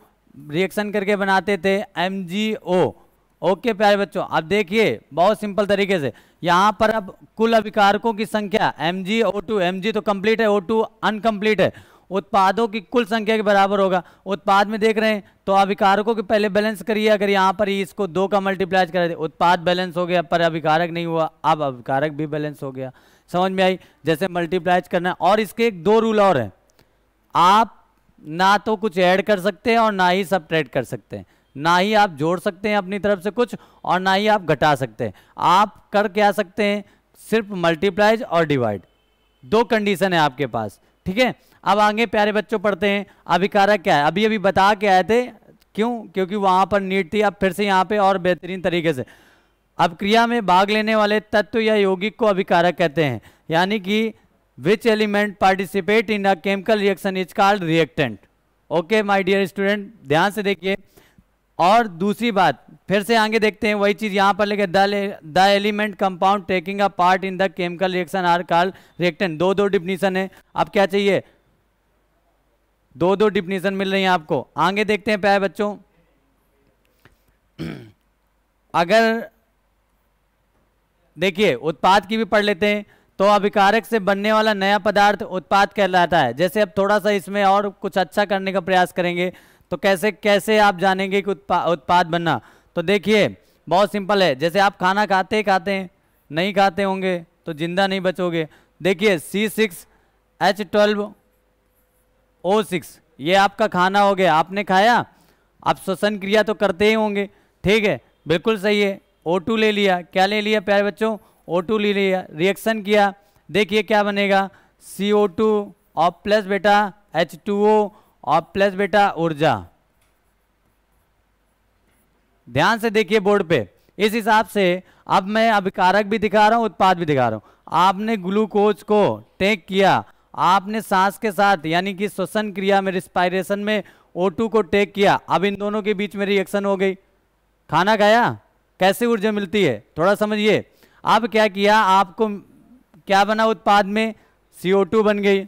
रिएक्शन करके बनाते थे MgO। ओके प्यारे बच्चों, अब देखिए बहुत सिंपल तरीके से यहां पर अब कुल अभिकारकों की संख्या MgO2, Mg तो कंप्लीट है, O2 अनकंप्लीट है, उत्पादों की कुल संख्या के बराबर होगा। उत्पाद में देख रहे हैं तो अभिकारकों के पहले बैलेंस करिए। अगर यहाँ पर ही इसको 2 का मल्टीप्लाई कर दे, उत्पाद बैलेंस हो गया पर अभिकारक नहीं हुआ, अब अभिकारक भी बैलेंस हो गया। समझ में आई? जैसे मल्टीप्लाई करना है। और इसके एक 2 रूल और हैं, आप ना तो कुछ ऐड कर सकते हैं और ना ही सबट्रैक्ट कर सकते हैं, ना ही आप जोड़ सकते हैं अपनी तरफ से कुछ और ना ही आप घटा सकते हैं। आप कर क्या सकते हैं? सिर्फ मल्टीप्लाइज और डिवाइड, 2 कंडीशन है आपके पास, ठीक है। अब आगे प्यारे बच्चों पढ़ते हैं अभिकारक क्या है। अभी अभी बता के आए थे, क्यों? क्योंकि वहां पर नीट थी। अब फिर से यहाँ पे और बेहतरीन तरीके से, अब क्रिया में भाग लेने वाले तत्व या यौगिक को अभिकारक कहते हैं, यानी कि which element participate in a chemical reaction is called reactant. Okay my dear student, ध्यान से देखिए। और दूसरी बात फिर से आगे देखते हैं, वही चीज यहां पर लेके the element compound taking a part in the chemical reaction are called reactant. 2 definition है। अब क्या चाहिए? 2 डिफिनीशन मिल रही है आपको। आगे देखते हैं प्यारे बच्चों, अगर देखिए उत्पाद की भी पढ़ लेते हैं तो अभिकारक से बनने वाला नया पदार्थ उत्पाद कहलाता है। जैसे अब थोड़ा सा इसमें और कुछ अच्छा करने का प्रयास करेंगे तो कैसे कैसे आप जानेंगे कि उत्पाद बनना? तो देखिए बहुत सिंपल है। जैसे आप खाना खाते हैं, नहीं खाते होंगे तो जिंदा नहीं बचोगे। देखिए C6H12O6 ये आपका खाना हो गया, आपने खाया, आप श्वसन क्रिया तो करते ही होंगे, ठीक है, बिल्कुल सही है। O2 ले लिया, क्या ले लिया प्यारे बच्चों? O2 ले लिया, रिएक्शन किया, देखिए क्या बनेगा? CO2 और प्लस बेटा H2O और प्लस बेटा ऊर्जा। ध्यान से देखिए बोर्ड पे। इस हिसाब से अब मैं अभिकारक भी दिखा रहा हूं, उत्पाद भी दिखा रहा हूं। आपने ग्लूकोज को टेक किया, आपने सांस के साथ यानी कि श्वसन क्रिया में रिस्पायरेशन में O2 को टेक किया, अब इन दोनों के बीच में रिएक्शन हो गई, खाना खाया, कैसे ऊर्जा मिलती है थोड़ा समझिए। अब क्या किया, आपको क्या बना उत्पाद में? CO2 बन गई,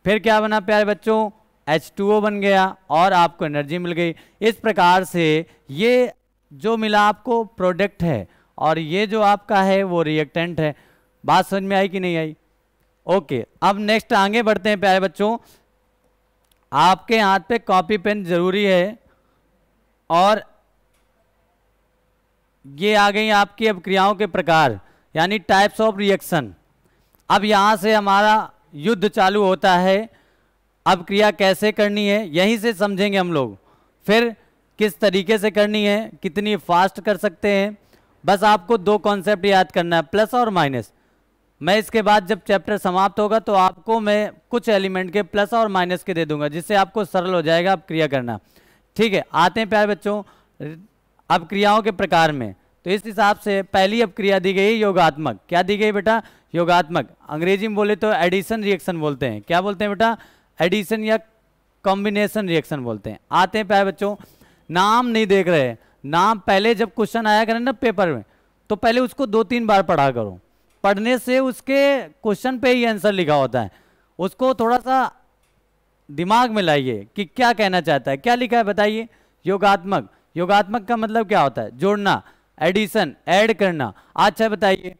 फिर क्या बना प्यारे बच्चों? H2O बन गया और आपको एनर्जी मिल गई। इस प्रकार से ये जो मिला आपको प्रोडक्ट है और ये जो आपका है वो रिएक्टेंट है। बात समझ में आई कि नहीं आई? ओके, अब नेक्स्ट आगे बढ़ते हैं प्यारे बच्चों। आपके हाथ पे कॉपी पेन जरूरी है और ये आ गई आपकी अपक्रियाओं के प्रकार यानी टाइप्स ऑफ रिएक्शन। अब यहां से हमारा युद्ध चालू होता है। अब क्रिया कैसे करनी है यहीं से समझेंगे हम लोग, फिर किस तरीके से करनी है, कितनी फास्ट कर सकते हैं। बस आपको दो कॉन्सेप्ट याद करना है, प्लस और माइनस। मैं इसके बाद जब चैप्टर समाप्त होगा तो आपको मैं कुछ एलिमेंट के प्लस और माइनस के दे दूंगा, जिससे आपको सरल हो जाएगा अब क्रिया करना। ठीक है, आते हैं प्यारे बच्चों अब क्रियाओं के प्रकार में। तो इस हिसाब से पहली अब क्रिया दी गई योगात्मक। क्या दी गई बेटा? योगात्मक। अंग्रेजी में बोले तो एडिशन रिएक्शन बोलते हैं। क्या बोलते हैं बेटा? एडिशन या कॉम्बिनेशन रिएक्शन बोलते हैं। आते हैं प्यारे बच्चों, नाम नहीं देख रहे, नाम पहले जब क्वेश्चन आया करें ना पेपर में तो पहले उसको 2-3 बार पढ़ा करो। पढ़ने से उसके क्वेश्चन पे ही आंसर लिखा होता है, उसको थोड़ा सा दिमाग में लाइए कि क्या कहना चाहता है। क्या लिखा है बताइए? योगात्मक। योगात्मक का मतलब क्या होता है? जोड़ना, एडिशन, ऐड करना। अच्छा बताइए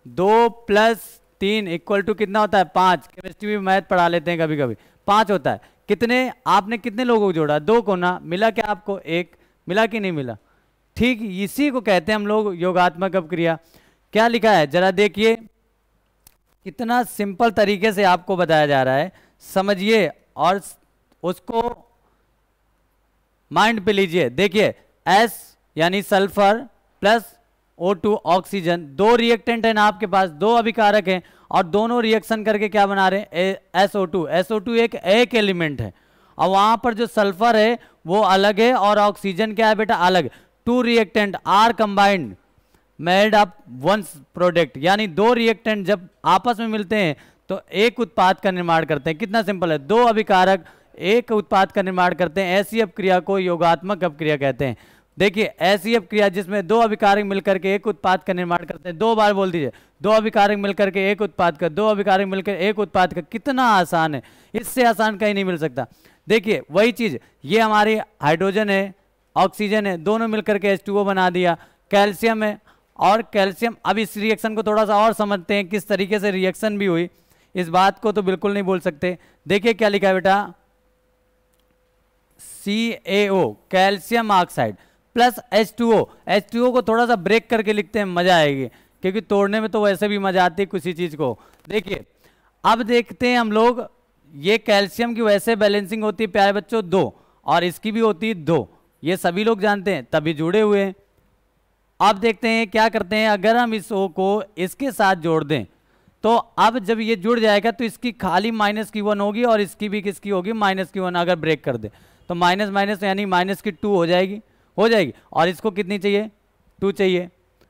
2 + 3 = कितना होता है? 5। केमिस्ट्री में मैथ पढ़ा लेते हैं कभी कभी। 5 होता है। कितने आपने कितने लोगों को जोड़ा? 2 को ना। मिला क्या आपको? 1। मिला कि नहीं मिला? ठीक, इसी को कहते हैं हम लोग योगात्मक अपक्रिया। क्या लिखा है जरा देखिए, कितना सिंपल तरीके से आपको बताया जा रहा है, समझिए और उसको माइंड पे लीजिए। देखिए S यानी sulphur plus O2 oxygen, 2 reactant है ना आपके पास, 2 अभिकारक हैं और दोनों रिएक्शन करके क्या बना रहे हैं? SO2। SO2 एक एलिमेंट है और वहां पर जो सल्फर है वो अलग है और ऑक्सीजन क्या है बेटा? अलग। 2 reactant are combined made up one product, यानी 2 रिएक्टेंट जब आपस में मिलते हैं तो एक उत्पाद का निर्माण करते हैं। कितना सिंपल है, 2 अभिकारक एक उत्पाद का निर्माण करते हैं। ऐसी अपक्रिया को योगात्मक अपक्रिया कहते हैं। देखिए ऐसी अपक्रिया जिसमें 2 अभिकारक मिलकर के एक उत्पाद का निर्माण करते हैं। 2 बार बोल दीजिए, 2 अभिकारक मिलकर के एक उत्पाद का, 2 अभिकारक मिलकर एक उत्पाद का। कितना आसान है, इससे आसान कहीं नहीं मिल सकता। देखिए वही चीज, ये हमारी हाइड्रोजन है, ऑक्सीजन है, दोनों मिलकर के H2O बना दिया। कैल्शियम है और कैल्शियम। अब इस रिएक्शन को थोड़ा सा और समझते हैं किस तरीके से रिएक्शन भी हुई। इस बात को तो बिल्कुल नहीं बोल सकते। देखिए क्या लिखा है बेटा? CaO calcium oxide plus H2O। H2O को थोड़ा सा ब्रेक करके लिखते हैं, मजा आएगी, क्योंकि तोड़ने में तो वैसे भी मजा आती है किसी चीज को। देखिए अब देखते हैं हम लोग, ये कैल्शियम की वैसे बैलेंसिंग होती है प्यारे बच्चों 2 और इसकी भी होती है 2, ये सभी लोग जानते हैं, तभी जुड़े हुए हैं। अब देखते हैं क्या करते हैं, अगर हम इस O को इसके साथ जोड़ दें तो अब जब ये जुड़ जाएगा तो इसकी खाली -Q1 होगी और इसकी भी किसकी होगी? -Q1। अगर ब्रेक कर दे तो माइनस माइनस यानी -2 हो जाएगी, और इसको कितनी चाहिए? 2 चाहिए।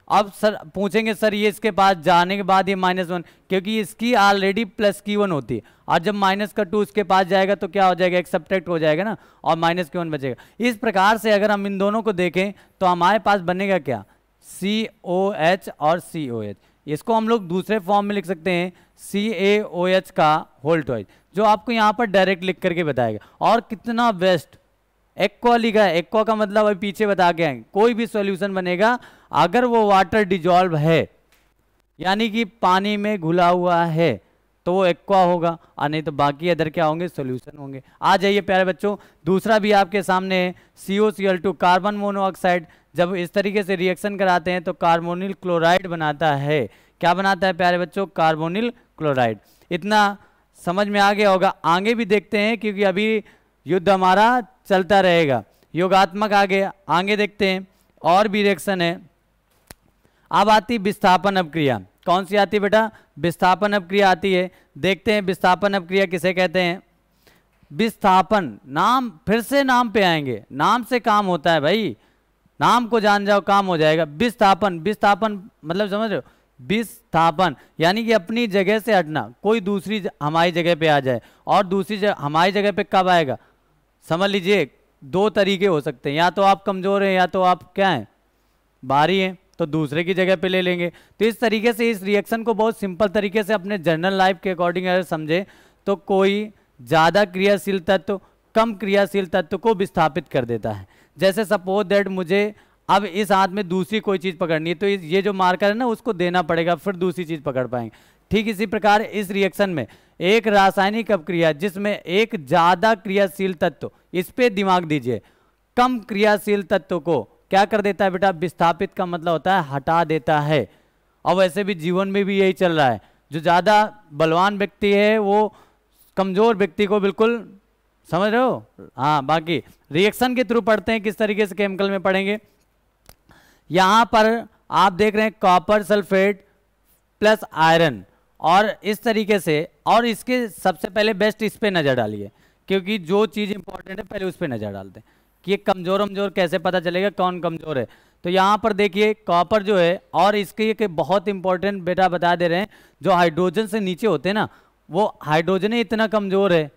अब सर पूछेंगे सर ये इसके पास जाने के बाद ये -1, क्योंकि इसकी ऑलरेडी +Q1 होती है और जब -2 इसके पास जाएगा तो क्या हो जाएगा? एक सब्ट्रैक्ट हो जाएगा ना और -Q1 बचेगा। इस प्रकार से अगर हम इन दोनों को देखें तो हमारे पास बनेगा क्या? COH और COH। इसको हम लोग दूसरे फॉर्म में लिख सकते हैं CaOH का होल टॉइज, जो आपको यहाँ पर डायरेक्ट लिख करके बताएगा। और कितना बेस्ट एक्वा लिखा है। एक्वा का मतलब अभी पीछे बता के आएंगे, कोई भी सॉल्यूशन बनेगा अगर वो वाटर डिजॉल्व है यानी कि पानी में घुला हुआ है तो वो एक्वा होगा, और नहीं तो बाकी अदर क्या होंगे? सॉल्यूशन होंगे। आ जाइए प्यारे बच्चों, दूसरा भी आपके सामने है COCl2 कार्बन मोनोऑक्साइड। जब इस तरीके से रिएक्शन कराते हैं तो कार्बोनिल क्लोराइड बनाता है। क्या बनाता है प्यारे बच्चों? Carbonyl chloride. इतना समझ में आ गया होगा। आगे भी देखते हैं क्योंकि अभी युद्ध हमारा चलता रहेगा। योगात्मक आगे देखते हैं, और भी रिएक्शन है। अब आती विस्थापन अपक्रिया। कौन सी आती है बेटा? विस्थापन अपक्रिया आती है। देखते हैं विस्थापन अपक्रिया किसे कहते हैं। विस्थापन, नाम फिर से नाम पे आएंगे, नाम से काम होता है भाई, नाम को जान जाओ काम हो जाएगा। विस्थापन, विस्थापन मतलब समझ रहे हो? विस्थापन यानी कि अपनी जगह से हटना, कोई दूसरी हमारी जगह पे आ जाए। और दूसरी हमारी जगह पे कब आएगा? समझ लीजिए 2 तरीके हो सकते हैं, या तो आप कमजोर हैं या तो आप क्या हैं? भारी हैं, तो दूसरे की जगह पे ले लेंगे। तो इस तरीके से इस रिएक्शन को बहुत सिंपल तरीके से अपने जनरल लाइफ के अकॉर्डिंग अगर समझे तो कोई ज़्यादा क्रियाशील तत्व कम क्रियाशील तत्व को विस्थापित कर देता है। जैसे सपोज दैट मुझे अब इस हाथ में दूसरी कोई चीज़ पकड़नी है तो ये जो मार्कर है ना उसको देना पड़ेगा, फिर दूसरी चीज़ पकड़ पाएंगे। ठीक इसी प्रकार इस रिएक्शन में एक रासायनिक अपक्रिया जिसमें एक ज़्यादा क्रियाशील तत्व, इस पे दिमाग दीजिए, कम क्रियाशील तत्व को क्या कर देता है बेटा, विस्थापित का मतलब होता है हटा देता है। और वैसे भी जीवन में भी यही चल रहा है, जो ज़्यादा बलवान व्यक्ति है वो कमजोर व्यक्ति को बिल्कुल, समझ रहे हो। हाँ, बाकी रिएक्शन के थ्रू पढ़ते हैं, किस तरीके से केमिकल में पढ़ेंगे। यहाँ पर आप देख रहे हैं कॉपर सल्फेट प्लस आयरन, और इस तरीके से, और इसके सबसे पहले बेस्ट इस पे नज़र डालिए, क्योंकि जो चीज़ इंपॉर्टेंट है पहले उस पर नज़र डालते हैं कि ये कमज़ोर कमज़ोर कैसे पता चलेगा कौन कमज़ोर है। तो यहाँ पर देखिए कॉपर जो है, और इसके एक बहुत इंपॉर्टेंट बेटा बता दे रहे हैं, जो हाइड्रोजन से नीचे होते हैं ना, वो हाइड्रोजन ही इतना कमज़ोर है,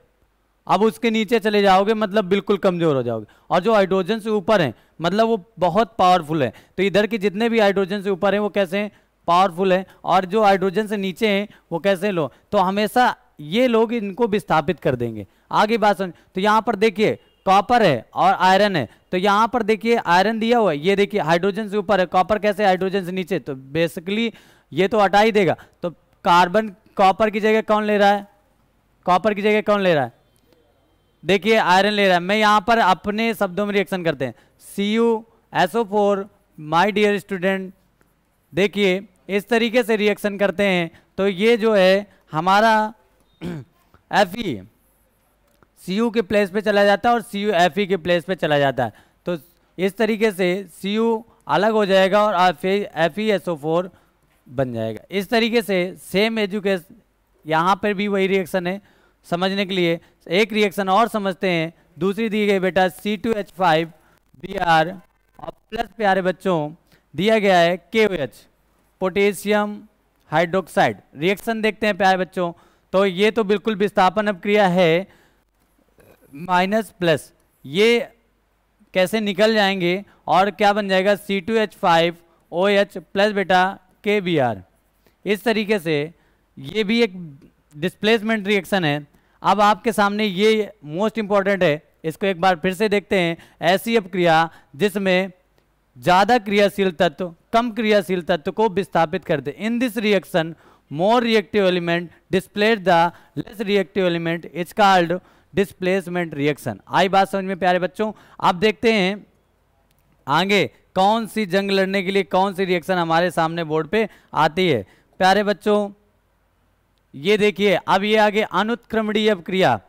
अब उसके नीचे चले जाओगे मतलब बिल्कुल कमज़ोर हो जाओगे, और जो हाइड्रोजन से ऊपर हैं मतलब वो बहुत पावरफुल है। तो इधर के जितने भी हाइड्रोजन से ऊपर हैं वो कैसे हैं, पावरफुल है, और जो हाइड्रोजन से नीचे हैं वो कैसे लो, तो हमेशा ये लोग इनको विस्थापित कर देंगे। आगे बात समझ। तो यहाँ पर देखिए कॉपर है और आयरन है, तो यहाँ पर देखिए आयरन दिया हुआ है, ये देखिए हाइड्रोजन से ऊपर है, कॉपर कैसे हाइड्रोजन से नीचे, तो बेसिकली ये तो हटा ही देगा। तो कार्बन कॉपर की जगह कौन ले रहा है, कॉपर की जगह कौन ले रहा है, देखिए आयरन ले रहा है। मैं यहाँ पर अपने शब्दों में रिएक्शन करते हैं, CuSO4 माय डियर स्टूडेंट, देखिए इस तरीके से रिएक्शन करते हैं। तो ये जो है हमारा Fe Cu के प्लेस पे चला जाता है और Cu Fe के प्लेस पे चला जाता है। तो इस तरीके से Cu अलग हो जाएगा और FeSO4 बन जाएगा। इस तरीके से सेम एजुकेशन यहाँ पर भी वही रिएक्शन है, समझने के लिए एक रिएक्शन और समझते हैं। दूसरी दी गई बेटा C2H5Br और प्लस प्यारे बच्चों दिया गया है KOH पोटेशियम हाइड्रोक्साइड। रिएक्शन देखते हैं प्यारे बच्चों, तो ये तो बिल्कुल विस्थापन अपक्रिया है, माइनस प्लस ये कैसे निकल जाएंगे और क्या बन जाएगा C2H5OH प्लस बेटा KBr। इस तरीके से ये भी एक डिस्प्लेसमेंट रिएक्शन है। अब आपके सामने ये मोस्ट इंपॉर्टेंट है, इसको एक बार फिर से देखते हैं। ऐसी अपक्रिया जिसमें ज़्यादा क्रियाशील तत्व कम क्रियाशील तत्व को विस्थापित करते। In this reaction more reactive element displace the less reactive element, it's called displacement reaction. आई बात समझ में प्यारे बच्चों। आप देखते हैं आगे कौन सी जंग लड़ने के लिए कौन सी रिएक्शन हमारे सामने बोर्ड पे आती है प्यारे बच्चों। ये देखिए अब ये आगे अनुत्क्रमणीय अपक्रिया,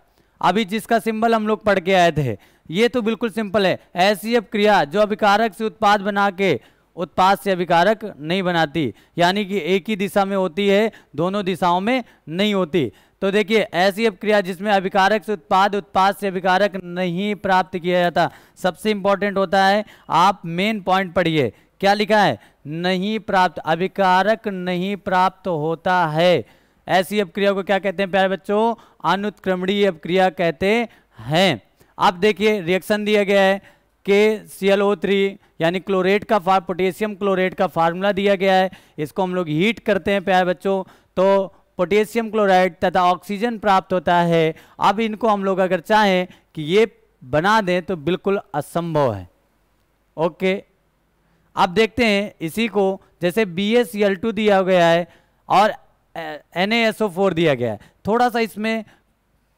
अभी जिसका सिंबल हम लोग पढ़ के आए थे, ये तो बिल्कुल सिंपल है। ऐसी अपक्रिया जो अभिकारक से उत्पाद बना के उत्पाद से अभिकारक नहीं बनाती, यानी कि एक ही दिशा में होती है, दोनों दिशाओं में नहीं होती। तो देखिए ऐसी अपक्रिया जिसमें अभिकारक से उत्पाद, उत्पाद से अभिकारक नहीं प्राप्त किया जाता। सबसे इंपॉर्टेंट होता है, आप मेन पॉइंट पढ़िए, क्या लिखा है, नहीं प्राप्त, अभिकारक नहीं प्राप्त होता है। ऐसी अपक्रिया को क्या कहते हैं प्यारे बच्चों, अनुत्क्रमणीय अपक्रिया कहते हैं। अब देखिए रिएक्शन दिया गया है KClO3 यानी क्लोरेट का पोटेशियम क्लोरेट का फार्मूला दिया गया है। इसको हम लोग हीट करते हैं प्यारे बच्चों, तो पोटेशियम क्लोराइड तथा ऑक्सीजन प्राप्त होता है। अब इनको हम लोग अगर चाहें कि ये बना दें तो बिल्कुल असंभव है। ओके, अब देखते हैं इसी को, जैसे BaCl2 दिया गया है और NaSO4 दिया गया है। थोड़ा सा इसमें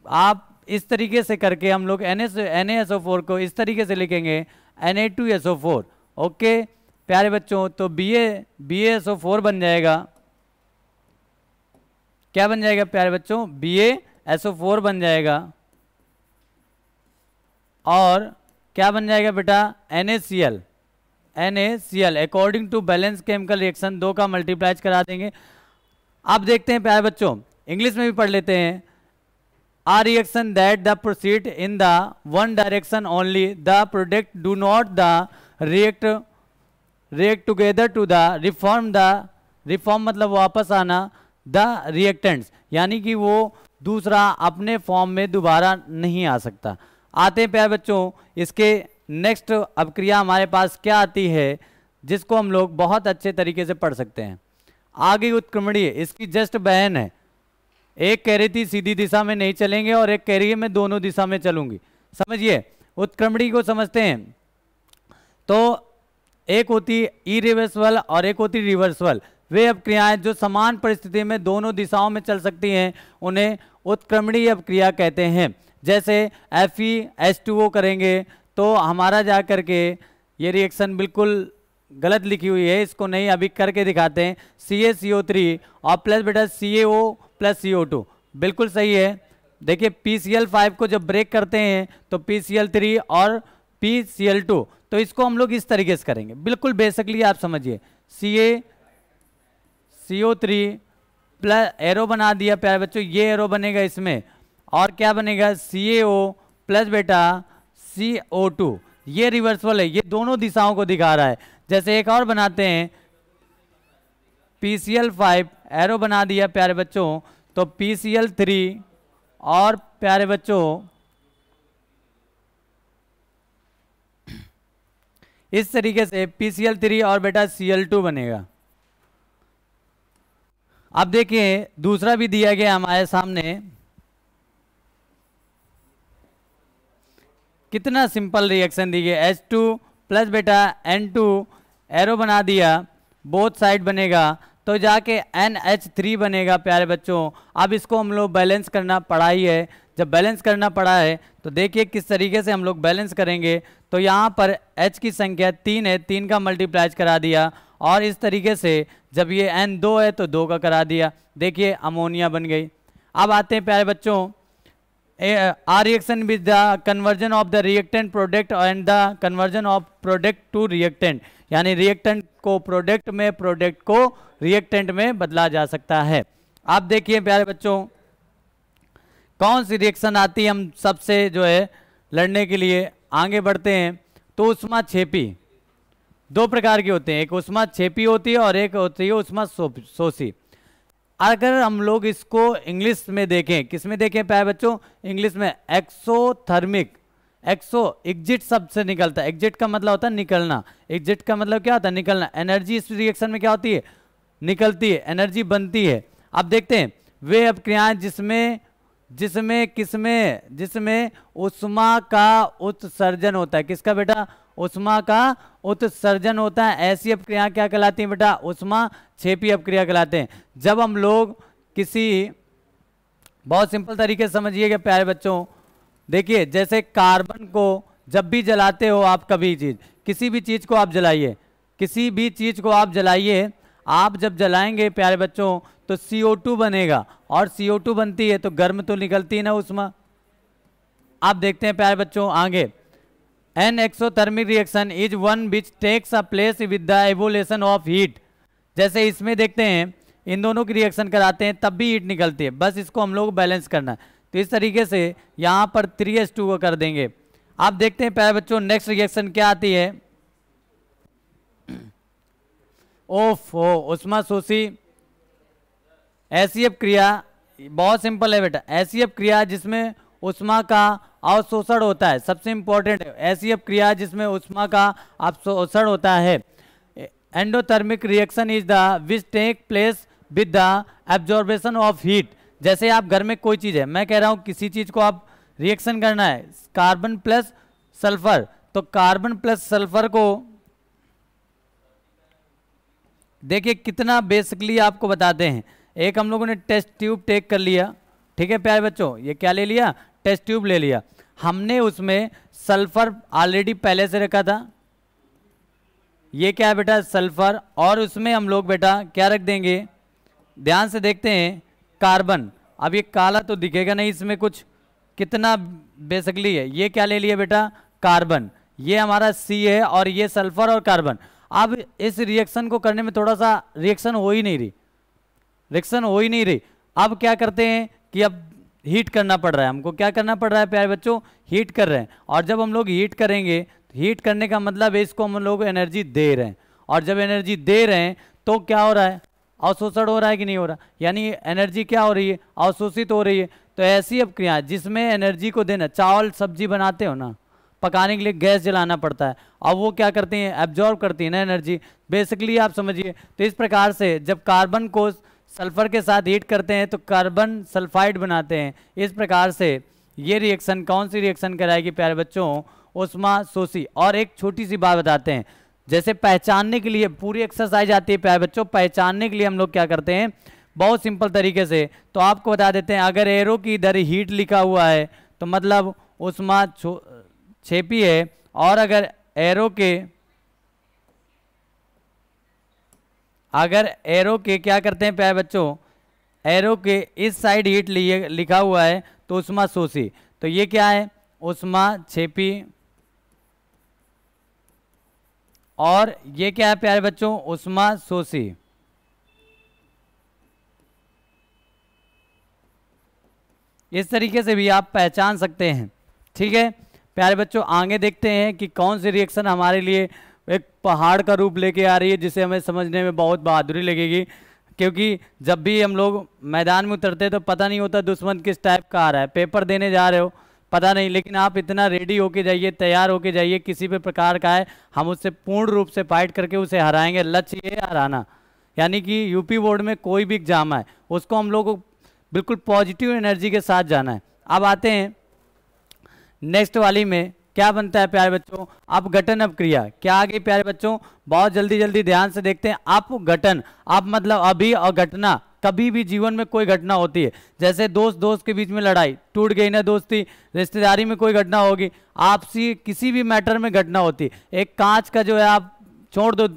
आप इस तरीके से करके हम लोग NaSO4 को इस तरीके से लिखेंगे Na2SO4। ओके प्यारे बच्चों, तो BaSO4 बन जाएगा, क्या बन जाएगा प्यारे बच्चों, BaSO4 बन जाएगा, और क्या बन जाएगा बेटा NaCl according to balance chemical reaction, दो का मल्टीप्लाई करा देंगे। अब देखते हैं प्यारे बच्चों, इंग्लिश में भी पढ़ लेते हैं। A reaction that the proceed in the one direction only, the product do not the react together to the reform मतलब वापस आना, the reactants यानी कि वो दूसरा अपने फॉर्म में दोबारा नहीं आ सकता। आते हैं प्यारे बच्चों, इसके नेक्स्ट अपक्रिया हमारे पास क्या आती है जिसको हम लोग बहुत अच्छे तरीके से पढ़ सकते हैं। आगे उत्क्रमणीय, इसकी जस्ट बहन है। एक कह रही थी सीधी दिशा में नहीं चलेंगे और एक कह रही है मैं दोनों दिशा में चलूंगी। समझिए उत्क्रमणीय को समझते हैं, तो एक होती इरिवर्सिबल और एक होती रिवर्सिबल। वे अपक्रियाएं जो समान परिस्थिति में दोनों दिशाओं में चल सकती हैं उन्हें उत्क्रमणीय अपक्रिया कहते हैं। जैसे FeH2O करेंगे तो हमारा जा करके ये रिएक्शन बिल्कुल गलत लिखी हुई है, इसको नहीं, अभी करके दिखाते हैं। CaCO3 और प्लस बेटा CaO प्लस CO2 बिल्कुल सही है। देखिए PCl5 को जब ब्रेक करते हैं तो PCl3 और PCl2, तो इसको हम लोग इस तरीके से करेंगे, बिल्कुल बेसिकली आप समझिए। CaCO3 प्लस एरो बना दिया प्यारे बच्चों, ये एरो बनेगा इसमें, और क्या बनेगा CaO प्लस बेटा CO2, ये रिवर्सबल है, ये दोनों दिशाओं को दिखा रहा है। जैसे एक और बनाते हैं, PCl5 एरो बना दिया प्यारे बच्चों, तो PCl3 और प्यारे बच्चों इस तरीके से PCl3 और बेटा Cl2 बनेगा। अब देखिए दूसरा भी दिया गया हमारे सामने, कितना सिंपल रिएक्शन दी गई। H2 प्लस बेटा N2 एरो बना दिया, बोथ साइड बनेगा, तो जाके NH3 बनेगा प्यारे बच्चों। अब इसको हम लोग बैलेंस करना पड़ा ही है, जब बैलेंस करना पड़ा है तो देखिए किस तरीके से हम लोग बैलेंस करेंगे। तो यहाँ पर H की संख्या 3 है, 3 का मल्टीप्लाइज करा दिया, और इस तरीके से जब ये N 2 है तो 2 का करा दिया, देखिए अमोनिया बन गई। अब आते हैं प्यारे बच्चों, are reaction with the conversion of the reactant product and the conversion of product to reactant, यानी रिएक्टेंट को प्रोडक्ट में, प्रोडक्ट को रिएक्टेंट में बदला जा सकता है। आप देखिए प्यारे बच्चों कौन सी रिएक्शन आती है हम सबसे जो है लड़ने के लिए। आगे बढ़ते हैं, तो उष्मा छेपी दो प्रकार के होते हैं, एक उष्मा छेपी होती है और एक होती है उष्मा शोषी। अगर हम लोग इसको इंग्लिश में देखें, किस में देखें प्यारे बच्चों, इंग्लिश में एक्सोथर्मिक, एक्सो एग्जिट शब्द से निकलता है, एग्जिट का मतलब होता है निकलना, एग्जिट का मतलब क्या होता है निकलना। एनर्जी इस रिएक्शन में क्या होती है, निकलती है, एनर्जी बनती है। अब देखते हैं वे अपक्रियाएं जिसमें उष्मा का उत्सर्जन होता है, किसका बेटा, उष्मा का उत्सर्जन होता है, ऐसी अपक्रिया क्या कहलाती है बेटा, उष्मा छेपी अपक्रिया कहलाते हैं। जब हम लोग किसी, बहुत सिंपल तरीके से समझिएगा प्यारे बच्चों, देखिए जैसे कार्बन को जब भी जलाते हो आप, कभी चीज, किसी भी चीज को आप जलाइए, किसी भी चीज को आप जलाइए, आप जब जलाएंगे प्यारे बच्चों तो CO2 बनेगा, और CO2 बनती है तो गर्म तो निकलती है ना उष्मा। आप देखते हैं प्यारे बच्चों आगे, an exothermic reaction is one which takes a place with the evolution of heat. जैसे इसमें देखते हैं इन दोनों की रिएक्शन कराते हैं तब भी हीट निकलती है, बस इसको हम लोग बैलेंस करना है। तो इस तरीके से यहाँ पर 3H2 को कर देंगे। आप देखते हैं प्यारे बच्चों नेक्स्ट रिएक्शन क्या आती है, ओफो उष्मा शोषी। ऐसी अपक्रिया बहुत सिंपल है बेटा, ऐसी अपक्रिया जिसमें उष्मा का अवशोषण होता है, सबसे इंपॉर्टेंट है, ऐसी अपक्रिया जिसमें उष्मा का अवशोषण होता है। Endothermic reaction is the which take place with the absorption of heat. जैसे आप घर में कोई चीज़ है, मैं कह रहा हूँ किसी चीज़ को आप रिएक्शन करना है, कार्बन प्लस सल्फर, तो कार्बन प्लस सल्फर को देखिए कितना बेसिकली आपको बताते हैं। एक हम लोगों ने टेस्ट ट्यूब टेक कर लिया, ठीक है प्यारे बच्चों, ये क्या ले लिया, टेस्ट ट्यूब ले लिया, हमने उसमें सल्फर ऑलरेडी पहले से रखा था, ये क्या है बेटा सल्फर, और उसमें हम लोग बेटा क्या रख देंगे, ध्यान से देखते हैं कार्बन। अब ये काला तो दिखेगा नहीं इसमें कुछ, कितना बेसिकली है, ये क्या ले लिया बेटा कार्बन, ये हमारा C है, और ये सल्फर और कार्बन। अब इस रिएक्शन को करने में थोड़ा सा रिएक्शन हो ही नहीं रही, अब क्या करते हैं कि अब हीट करना पड़ रहा है, हमको क्या करना पड़ रहा है प्यारे बच्चों, हीट कर रहे हैं। और जब हम लोग हीट करेंगे, हीट करने का मतलब है इसको हम लोग एनर्जी दे रहे हैं, और जब एनर्जी दे रहे हैं तो क्या हो रहा है, अवशोषण हो रहा है कि नहीं हो रहा, यानी एनर्जी क्या हो रही है, अवशोषित हो रही है। तो ऐसी अपक्रिया जिसमें एनर्जी को देना, चावल सब्जी बनाते हो ना, पकाने के लिए गैस जलाना पड़ता है, और वो क्या करती हैं, एब्जॉर्ब करती है ना एनर्जी, बेसिकली आप समझिए। तो इस प्रकार से जब कार्बन को सल्फर के साथ हीट करते हैं तो कार्बन सल्फाइड बनाते हैं। इस प्रकार से ये रिएक्शन कौन सी रिएक्शन कराएगी प्यारे बच्चों, उष्मा शोषी। और एक छोटी सी बात बताते हैं, जैसे पहचानने के लिए पूरी एक्सरसाइज आती है प्यारे बच्चों, पहचानने के लिए हम लोग क्या करते हैं, बहुत सिंपल तरीके से तो आपको बता देते हैं, अगर एरो की इधर हीट लिखा हुआ है तो मतलब उष्मा छेपी है, और अगर एरो के क्या करते हैं प्यारे बच्चों, एरो के इस साइड हीट लिए लिखा हुआ है तो उष्मा शोषी, तो ये क्या है उष्मा छेपी, और ये क्या है प्यारे बच्चों उष्मा शोषी। इस तरीके से भी आप पहचान सकते हैं। ठीक है प्यारे बच्चों, आगे देखते हैं कि कौन सी रिएक्शन हमारे लिए एक पहाड़ का रूप लेके आ रही है, जिसे हमें समझने में बहुत बहादुरी लगेगी, क्योंकि जब भी हम लोग मैदान में उतरते हैं तो पता नहीं होता दुश्मन किस टाइप का आ रहा है। पेपर देने जा रहे हो पता नहीं, लेकिन आप इतना रेडी होके जाइए, तैयार होके जाइए, किसी भी प्रकार का है हम उससे पूर्ण रूप से फाइट करके उसे हराएंगे। लक्ष्य ये हराना, यानी कि यूपी बोर्ड में कोई भी एग्जाम है उसको हम लोग को बिल्कुल पॉजिटिव एनर्जी के साथ जाना है। अब आते हैं नेक्स्ट वाली में, क्या बनता है प्यारे बच्चों अपघटन अपक्रिया। क्या आ गई प्यारे बच्चों, बहुत जल्दी जल्दी ध्यान से देखते हैं। अपघटन, आप मतलब अभी, और घटना कभी भी जीवन में कोई घटना होती है, जैसे दोस्त दोस्त के बीच में लड़ाई, टूट गई ना दोस्ती, रिश्तेदारी में कोई घटना होगी, आपसी किसी भी मैटर में घटना होती है। एक कांच का जो है आप छोड़ दो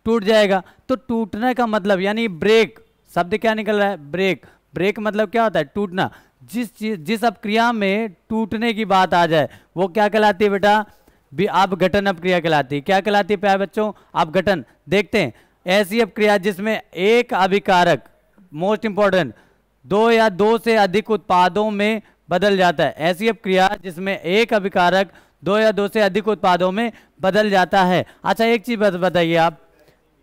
टूट जाएगा, तो टूटने का मतलब यानी ब्रेक, शब्द क्या निकल रहा है ब्रेक। ब्रेक मतलब क्या होता है टूटना। जिस अपक्रिया में टूटने की बात आ जाए वो क्या कहलाती है बेटा, अपघटन अपक्रिया कहलाती है। क्या कहलाती है प्यारे बच्चों अपघटन। देखते हैं ऐसी अपक्रिया जिसमें एक अभिकारक, मोस्ट इंपॉर्टेंट, दो या दो से अधिक उत्पादों में बदल जाता है। ऐसी अपक्रिया जिसमें एक अभिकारक दो या दो से अधिक उत्पादों में बदल जाता है। अच्छा एक चीज बताइए,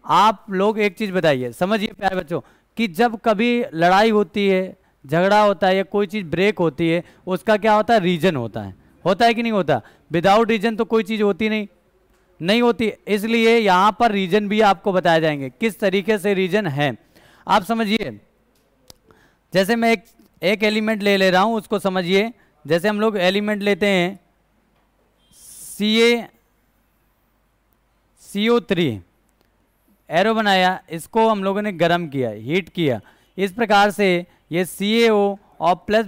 आप लोग एक चीज बताइए, समझिए प्यारे बच्चों, कि जब कभी लड़ाई होती है, झगड़ा होता है या कोई चीज़ ब्रेक होती है, उसका क्या होता है रीजन होता है कि नहीं होता। विदाउट रीजन तो कोई चीज़ होती नहीं होती। इसलिए यहाँ पर रीजन भी आपको बताए जाएंगे किस तरीके से रीजन है। आप समझिए, जैसे मैं एक एलिमेंट ले रहा हूँ, उसको समझिए। जैसे हम लोग एलिमेंट लेते हैं CO3, एरो बनाया, इसको हम लोगों ने गर्म किया, हीट किया, इस प्रकार से ये CaO और प्लस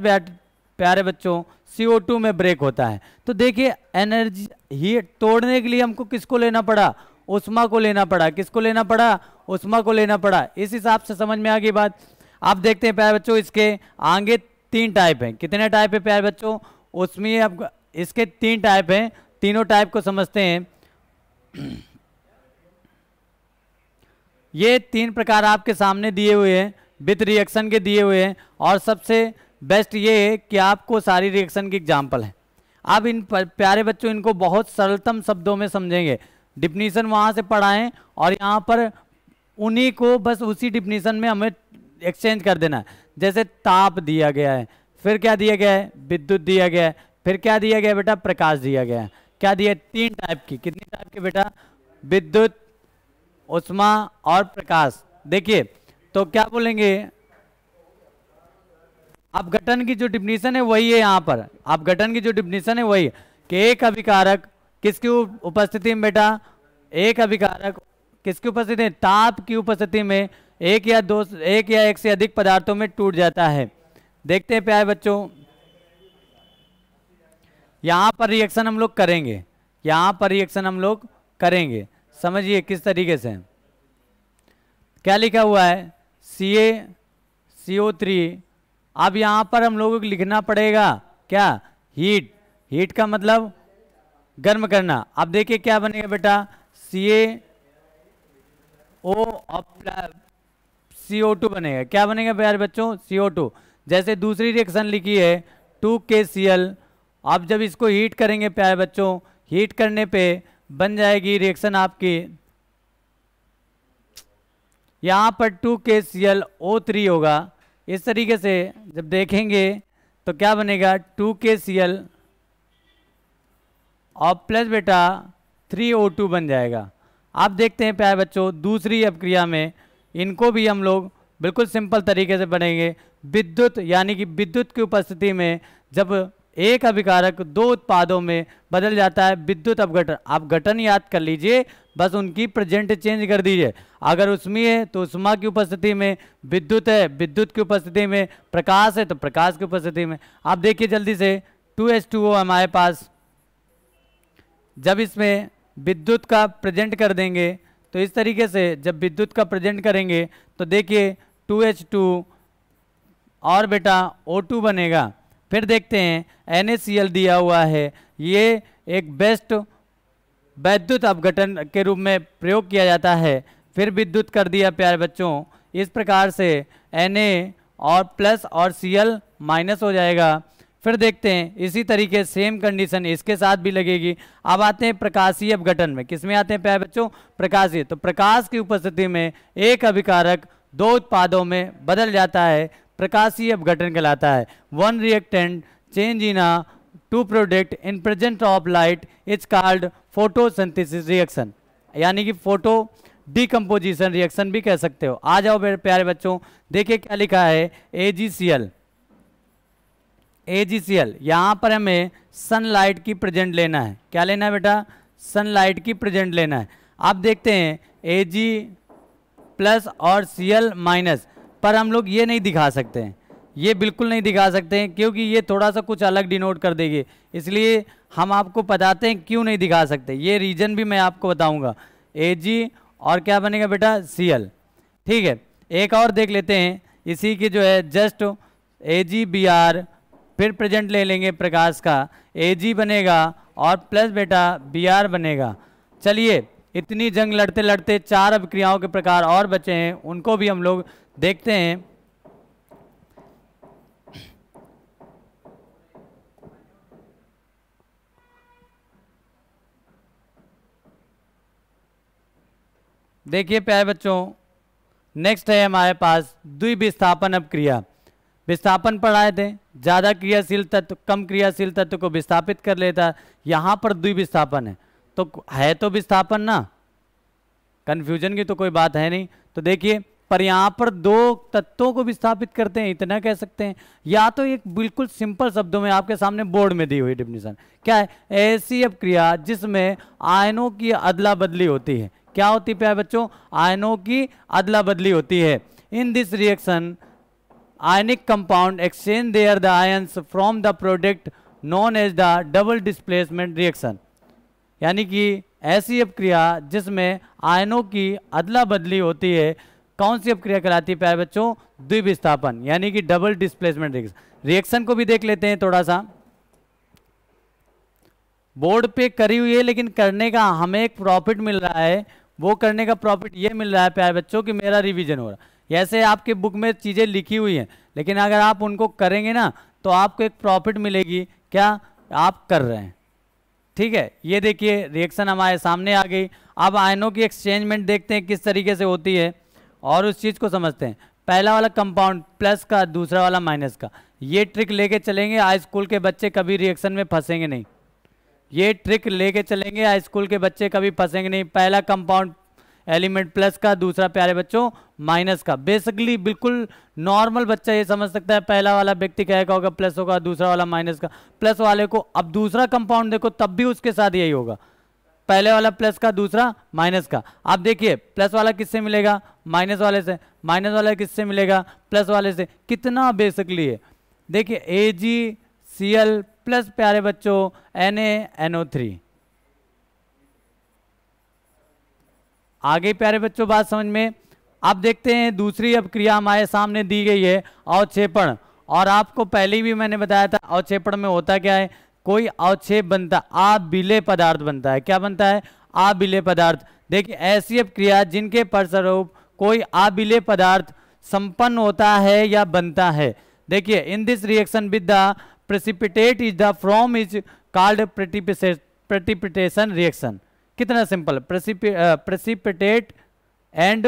प्यारे बच्चों CO2 में ब्रेक होता है। तो देखिए एनर्जी हीट तोड़ने के लिए हमको किसको लेना पड़ा, उष्मा को लेना पड़ा। किसको लेना पड़ा, उष्मा को लेना पड़ा। इस हिसाब से समझ में आ गई बात। आप देखते हैं प्यारे बच्चों इसके आगे 3 टाइप हैं। कितने टाइप है प्यारे बच्चों उसमें, अब इसके 3 टाइप हैं, तीनों टाइप को समझते हैं। ये 3 प्रकार आपके सामने दिए हुए हैं, विथ रिएक्शन के दिए हुए हैं, और सबसे बेस्ट ये है कि आपको सारी रिएक्शन की एग्जाम्पल है। आप इन प्यारे बच्चों इनको बहुत सरलतम शब्दों में समझेंगे। डिफिनीशन वहाँ से पढ़ाएं और यहाँ पर उन्हीं को बस उसी डिफिनीशन में हमें एक्सचेंज कर देना है। जैसे ताप दिया गया है, फिर क्या दिया गया है विद्युत दिया गया है, फिर क्या दिया गया बेटा प्रकाश दिया गया है। क्या दिया 3 टाइप की, कितनी टाइप की बेटा, विद्युत, उष्मा और प्रकाश। देखिए तो क्या बोलेंगे, अपघटन की जो डिफिनीशन है वही है यहाँ पर। अपघटन की जो डिफिनीशन है वही कि एक अभिकारक किसकी उपस्थिति में बेटा, एक अभिकारक किसकी उपस्थिति में, ताप की उपस्थिति में एक या एक से अधिक पदार्थों में टूट जाता है। देखते हैं प्यारे बच्चों, यहाँ पर रिएक्शन हम लोग करेंगे, यहाँ पर रिएक्शन हम लोग करेंगे। समझिए किस तरीके से, क्या लिखा हुआ है CO3। अब यहाँ पर हम लोगों को लिखना पड़ेगा क्या, हीट। हीट का मतलब गर्म करना। अब देखिए क्या बनेगा बेटा, CaO और CO2 बनेगा। क्या बनेगा प्यारे बच्चों, CO2। जैसे दूसरी रिएक्शन लिखी है 2KCl। अब जब इसको हीट करेंगे प्यारे बच्चों, हीट करने पे बन जाएगी रिएक्शन आपकी, यहाँ पर 2KClO3 होगा। इस तरीके से जब देखेंगे तो क्या बनेगा 2KCl और प्लस बेटा 3O2 बन जाएगा। आप देखते हैं प्यारे बच्चों दूसरी अपक्रिया में इनको भी हम लोग बिल्कुल सिंपल तरीके से बनेंगे। विद्युत यानी कि विद्युत की उपस्थिति में जब एक अभिकारक 2 उत्पादों में बदल जाता है, विद्युत अपघटन। आप घटन याद कर लीजिए, बस उनकी प्रेजेंट चेंज कर दीजिए। अगर उष्मी है तो उष्मा की उपस्थिति में, विद्युत है विद्युत की उपस्थिति में, प्रकाश है तो प्रकाश की उपस्थिति में। आप देखिए जल्दी से 2H2O हमारे पास जब इसमें विद्युत का प्रेजेंट कर देंगे तो इस तरीके से जब विद्युत का प्रेजेंट करेंगे तो देखिए 2H2 और बेटा O2 बनेगा। फिर देखते हैं NaCl दिया हुआ है, ये एक बेस्ट वैद्युत अपघटन के रूप में प्रयोग किया जाता है। फिर विद्युत कर दिया प्यारे बच्चों, इस प्रकार से Na और प्लस और Cl माइनस हो जाएगा। फिर देखते हैं इसी तरीके सेम कंडीशन इसके साथ भी लगेगी। अब आते हैं प्रकाशीय अपघटन में। किसमें आते हैं प्यारे बच्चों? प्रकाशीय। तो प्रकाश की उपस्थिति में एक अभिकारक दो उत्पादों में बदल जाता है, प्रकाशीय अपघटन कहलाता है। One reactant change in a two product in present of light is called photosynthesis reaction, यानी कि फोटो डिकम्पोजिशन रिएक्शन भी कह सकते हो। आ जाओ मेरे प्यारे बच्चों, देखिए क्या लिखा है AgCl। AgCl यहाँ पर हमें सनलाइट की प्रेजेंट लेना है। क्या लेना है बेटा? सनलाइट की प्रेजेंट लेना है। अब देखते हैं Ag प्लस और Cl माइनस, पर हम लोग ये नहीं दिखा सकते हैं, ये बिल्कुल नहीं दिखा सकते हैं क्योंकि ये थोड़ा सा कुछ अलग डिनोट कर देगी, इसलिए हम आपको बताते हैं क्यों नहीं दिखा सकते। ये रीजन भी मैं आपको बताऊंगा। Ag और क्या बनेगा बेटा? Cl। ठीक है, एक और देख लेते हैं इसी की जो है जस्ट AgBr, फिर प्रेजेंट ले लेंगे प्रकाश का, Ag बनेगा और प्लस बेटा Br बनेगा। चलिए, इतनी जंग लड़ते लड़ते 4 अभिक्रियाओं के प्रकार और बचे हैं, उनको भी हम लोग देखते हैं। देखिए प्यारे बच्चों, नेक्स्ट है हमारे पास द्विविस्थापन अपक्रिया। विस्थापन पढ़ाए थे, ज़्यादा क्रियाशील तत्व कम क्रियाशील तत्व को विस्थापित कर लेता। यहाँ पर द्विविस्थापन है तो है तो विस्थापन ना, कन्फ्यूजन की तो कोई बात है नहीं। तो देखिए, पर यहाँ पर 2 तत्वों को विस्थापित करते हैं, इतना कह सकते हैं। या तो एक बिल्कुल सिंपल शब्दों में आपके सामने बोर्ड में दी हुई डेफिनेशन क्या है? ऐसी अपक्रिया जिसमें आयनों की अदला बदली होती है। क्या होती है प्यारे बच्चों? आयनों की अदला बदली होती है। इन this reaction ionic compound exchange their the ions from the product known as the double displacement reaction, यानी कि ऐसी अपक्रिया जिसमें आयनों की अदला बदली होती है, कौन सी अपक्रिया कहलाती है प्यारे बच्चों? द्विविस्थापन, यानी कि डबल डिस्प्लेसमेंट रिएक्शन। रिएक्शन को भी देख लेते हैं थोड़ा सा, बोर्ड पे करी हुई है लेकिन करने का हमें एक प्रॉफिट मिल रहा है। वो करने का प्रॉफिट ये मिल रहा है प्यारे बच्चों कि मेरा रिवीजन हो रहा है। ऐसे आपके बुक में चीज़ें लिखी हुई हैं, लेकिन अगर आप उनको करेंगे ना तो आपको एक प्रॉफिट मिलेगी, क्या आप कर रहे हैं। ठीक है, ये देखिए रिएक्शन हमारे सामने आ गई। अब आयनों की एक्सचेंजमेंट देखते हैं किस तरीके से होती है और उस चीज़ को समझते हैं। पहला वाला कंपाउंड प्लस का, दूसरा वाला माइनस का, ये ट्रिक लेके चलेंगे। हाई स्कूल के बच्चे कभी रिएक्शन में फंसेंगे नहीं, ये ट्रिक लेके चलेंगे, हाई स्कूल के बच्चे कभी फंसेंगे नहीं। पहला कंपाउंड एलिमेंट प्लस का, दूसरा प्यारे बच्चों माइनस का। बेसिकली बिल्कुल नॉर्मल बच्चा ये समझ सकता है, पहला वाला व्यक्ति कहेगा होगा प्लस होगा, दूसरा वाला माइनस का। प्लस वाले को अब दूसरा कंपाउंड देखो तब भी उसके साथ यही होगा, पहले वाला प्लस का, दूसरा माइनस का। आप देखिए प्लस वाला किससे मिलेगा? माइनस वाले से। माइनस वाला किससे मिलेगा? प्लस वाले से। कितना बेसिकली है, देखिए AgCl प्लस प्यारे बच्चों NaNO3। आगे प्यारे बच्चों बात समझ में। अब देखते हैं दूसरी अपक्रिया हमारे सामने दी गई है, अवक्षेपण। और आपको पहले भी मैंने बताया था अवक्षेपण में होता क्या है, कोई अवक्षेप बनता, अविलेय पदार्थ बनता है। क्या बनता है? अविलेय पदार्थ। देखिए ऐसी अपक्रिया जिनके फलस्वरूप कोई अविलेय पदार्थ संपन्न होता है या बनता है। देखिए इन this reaction with the precipitate is the from is called precipitation reaction. कितना सिंपल, प्रेसिपिटेट एंड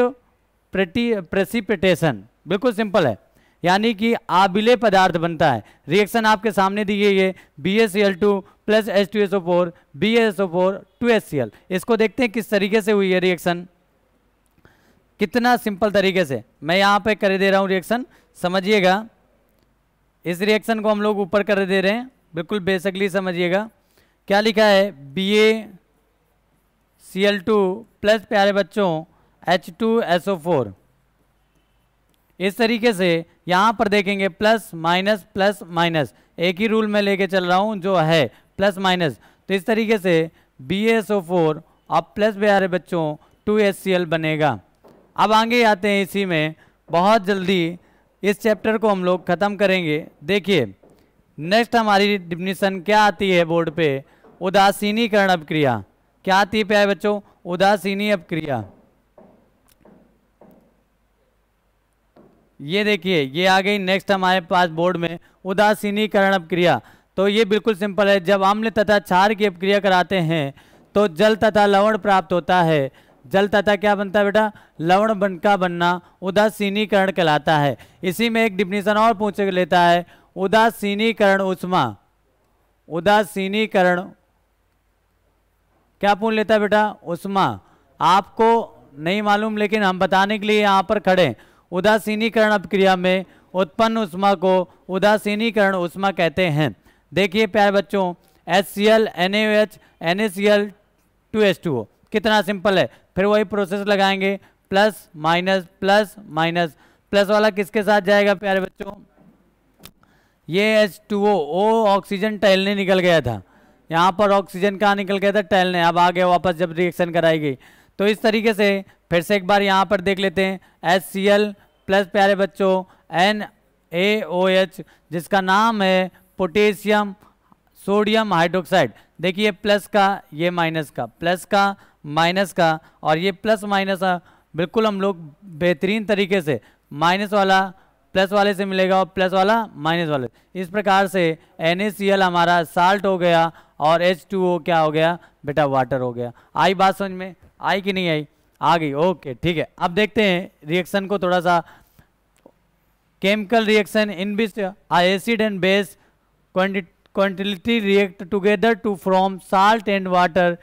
प्रेसिपिटेशन, बिल्कुल सिंपल है, यानी कि अविलेय पदार्थ बनता है। रिएक्शन आपके सामने दी गई है, BaCl2 plus H2SO4 BaSO4 2HCl। इसको देखते हैं किस तरीके से हुई है रिएक्शन, कितना सिंपल तरीके से मैं यहाँ पे कर दे रहा हूँ रिएक्शन, समझिएगा। इस रिएक्शन को हम लोग ऊपर कर दे रहे हैं, बिल्कुल बेसिकली समझिएगा। क्या लिखा है? BaCl2 प्लस प्यारे बच्चों H2SO4। इस तरीके से यहाँ पर देखेंगे प्लस माइनस, एक ही रूल में लेके चल रहा हूँ जो है प्लस माइनस। तो इस तरीके से BaSO4 और प्लस प्यारे बच्चों 2HCl बनेगा। अब आगे आते हैं, इसी में बहुत जल्दी इस चैप्टर को हम लोग ख़त्म करेंगे। देखिए नेक्स्ट हमारी डिफिनीशन क्या आती है बोर्ड पे, उदासीनीकरण अपक्रिया। क्या आती है प्यारे बच्चों? उदासीनी अपक्रिया। ये देखिए ये आ गई नेक्स्ट हमारे पास बोर्ड में, उदासीनीकरण अपक्रिया। तो ये बिल्कुल सिंपल है, जब अम्ल तथा क्षार की अपक्रिया कराते हैं तो जल तथा लवण प्राप्त होता है। जल तथा क्या बनता है बेटा? लवण बन का बनना उदासीनीकरण कहलाता है। इसी में एक डिफिनीशन और पूछ लेता है, उदासीनीकरण उष्मा। उदासीनीकरण क्या पूछ लेता है बेटा? उष्मा। आपको नहीं मालूम लेकिन हम बताने के लिए यहाँ पर खड़े। उदासीनीकरण अपक्रिया में उत्पन्न उष्मा को उदासीनीकरण उष्मा कहते हैं। देखिए प्यारे बच्चों, HCl NaOH NaCl 2H2O, कितना सिंपल है। फिर वही प्रोसेस लगाएंगे, plus minus plus minus. Plus वाला किसके साथ जाएगा प्यारे बच्चों? ये H2O ऑक्सीजन टहलने निकल गया था, यहाँ पर ऑक्सीजन कहाँ निकल गया था? टहलने। अब आगे वापस जब रिएक्शन कराएगी तो इस तरीके से फिर से एक बार यहाँ पर देख लेते हैं, HCl प्लस प्यारे बच्चों NaOH जिसका नाम है पोटेशियम सोडियम हाइड्रोक्साइड। देखिए प्लस का ये माइनस का, प्लस का माइनस का, और ये प्लस माइनस बिल्कुल हम लोग बेहतरीन तरीके से माइनस वाला प्लस वाले से मिलेगा और प्लस वाला माइनस वाले। इस प्रकार से NaCl हमारा साल्ट हो गया और H2O क्या हो गया बेटा? वाटर हो गया। आई बात समझ में? आई कि नहीं आई? आ गई, ओके ठीक है। अब देखते हैं रिएक्शन को थोड़ा सा। Chemical reaction in which acid and base quantity react together to from salt and water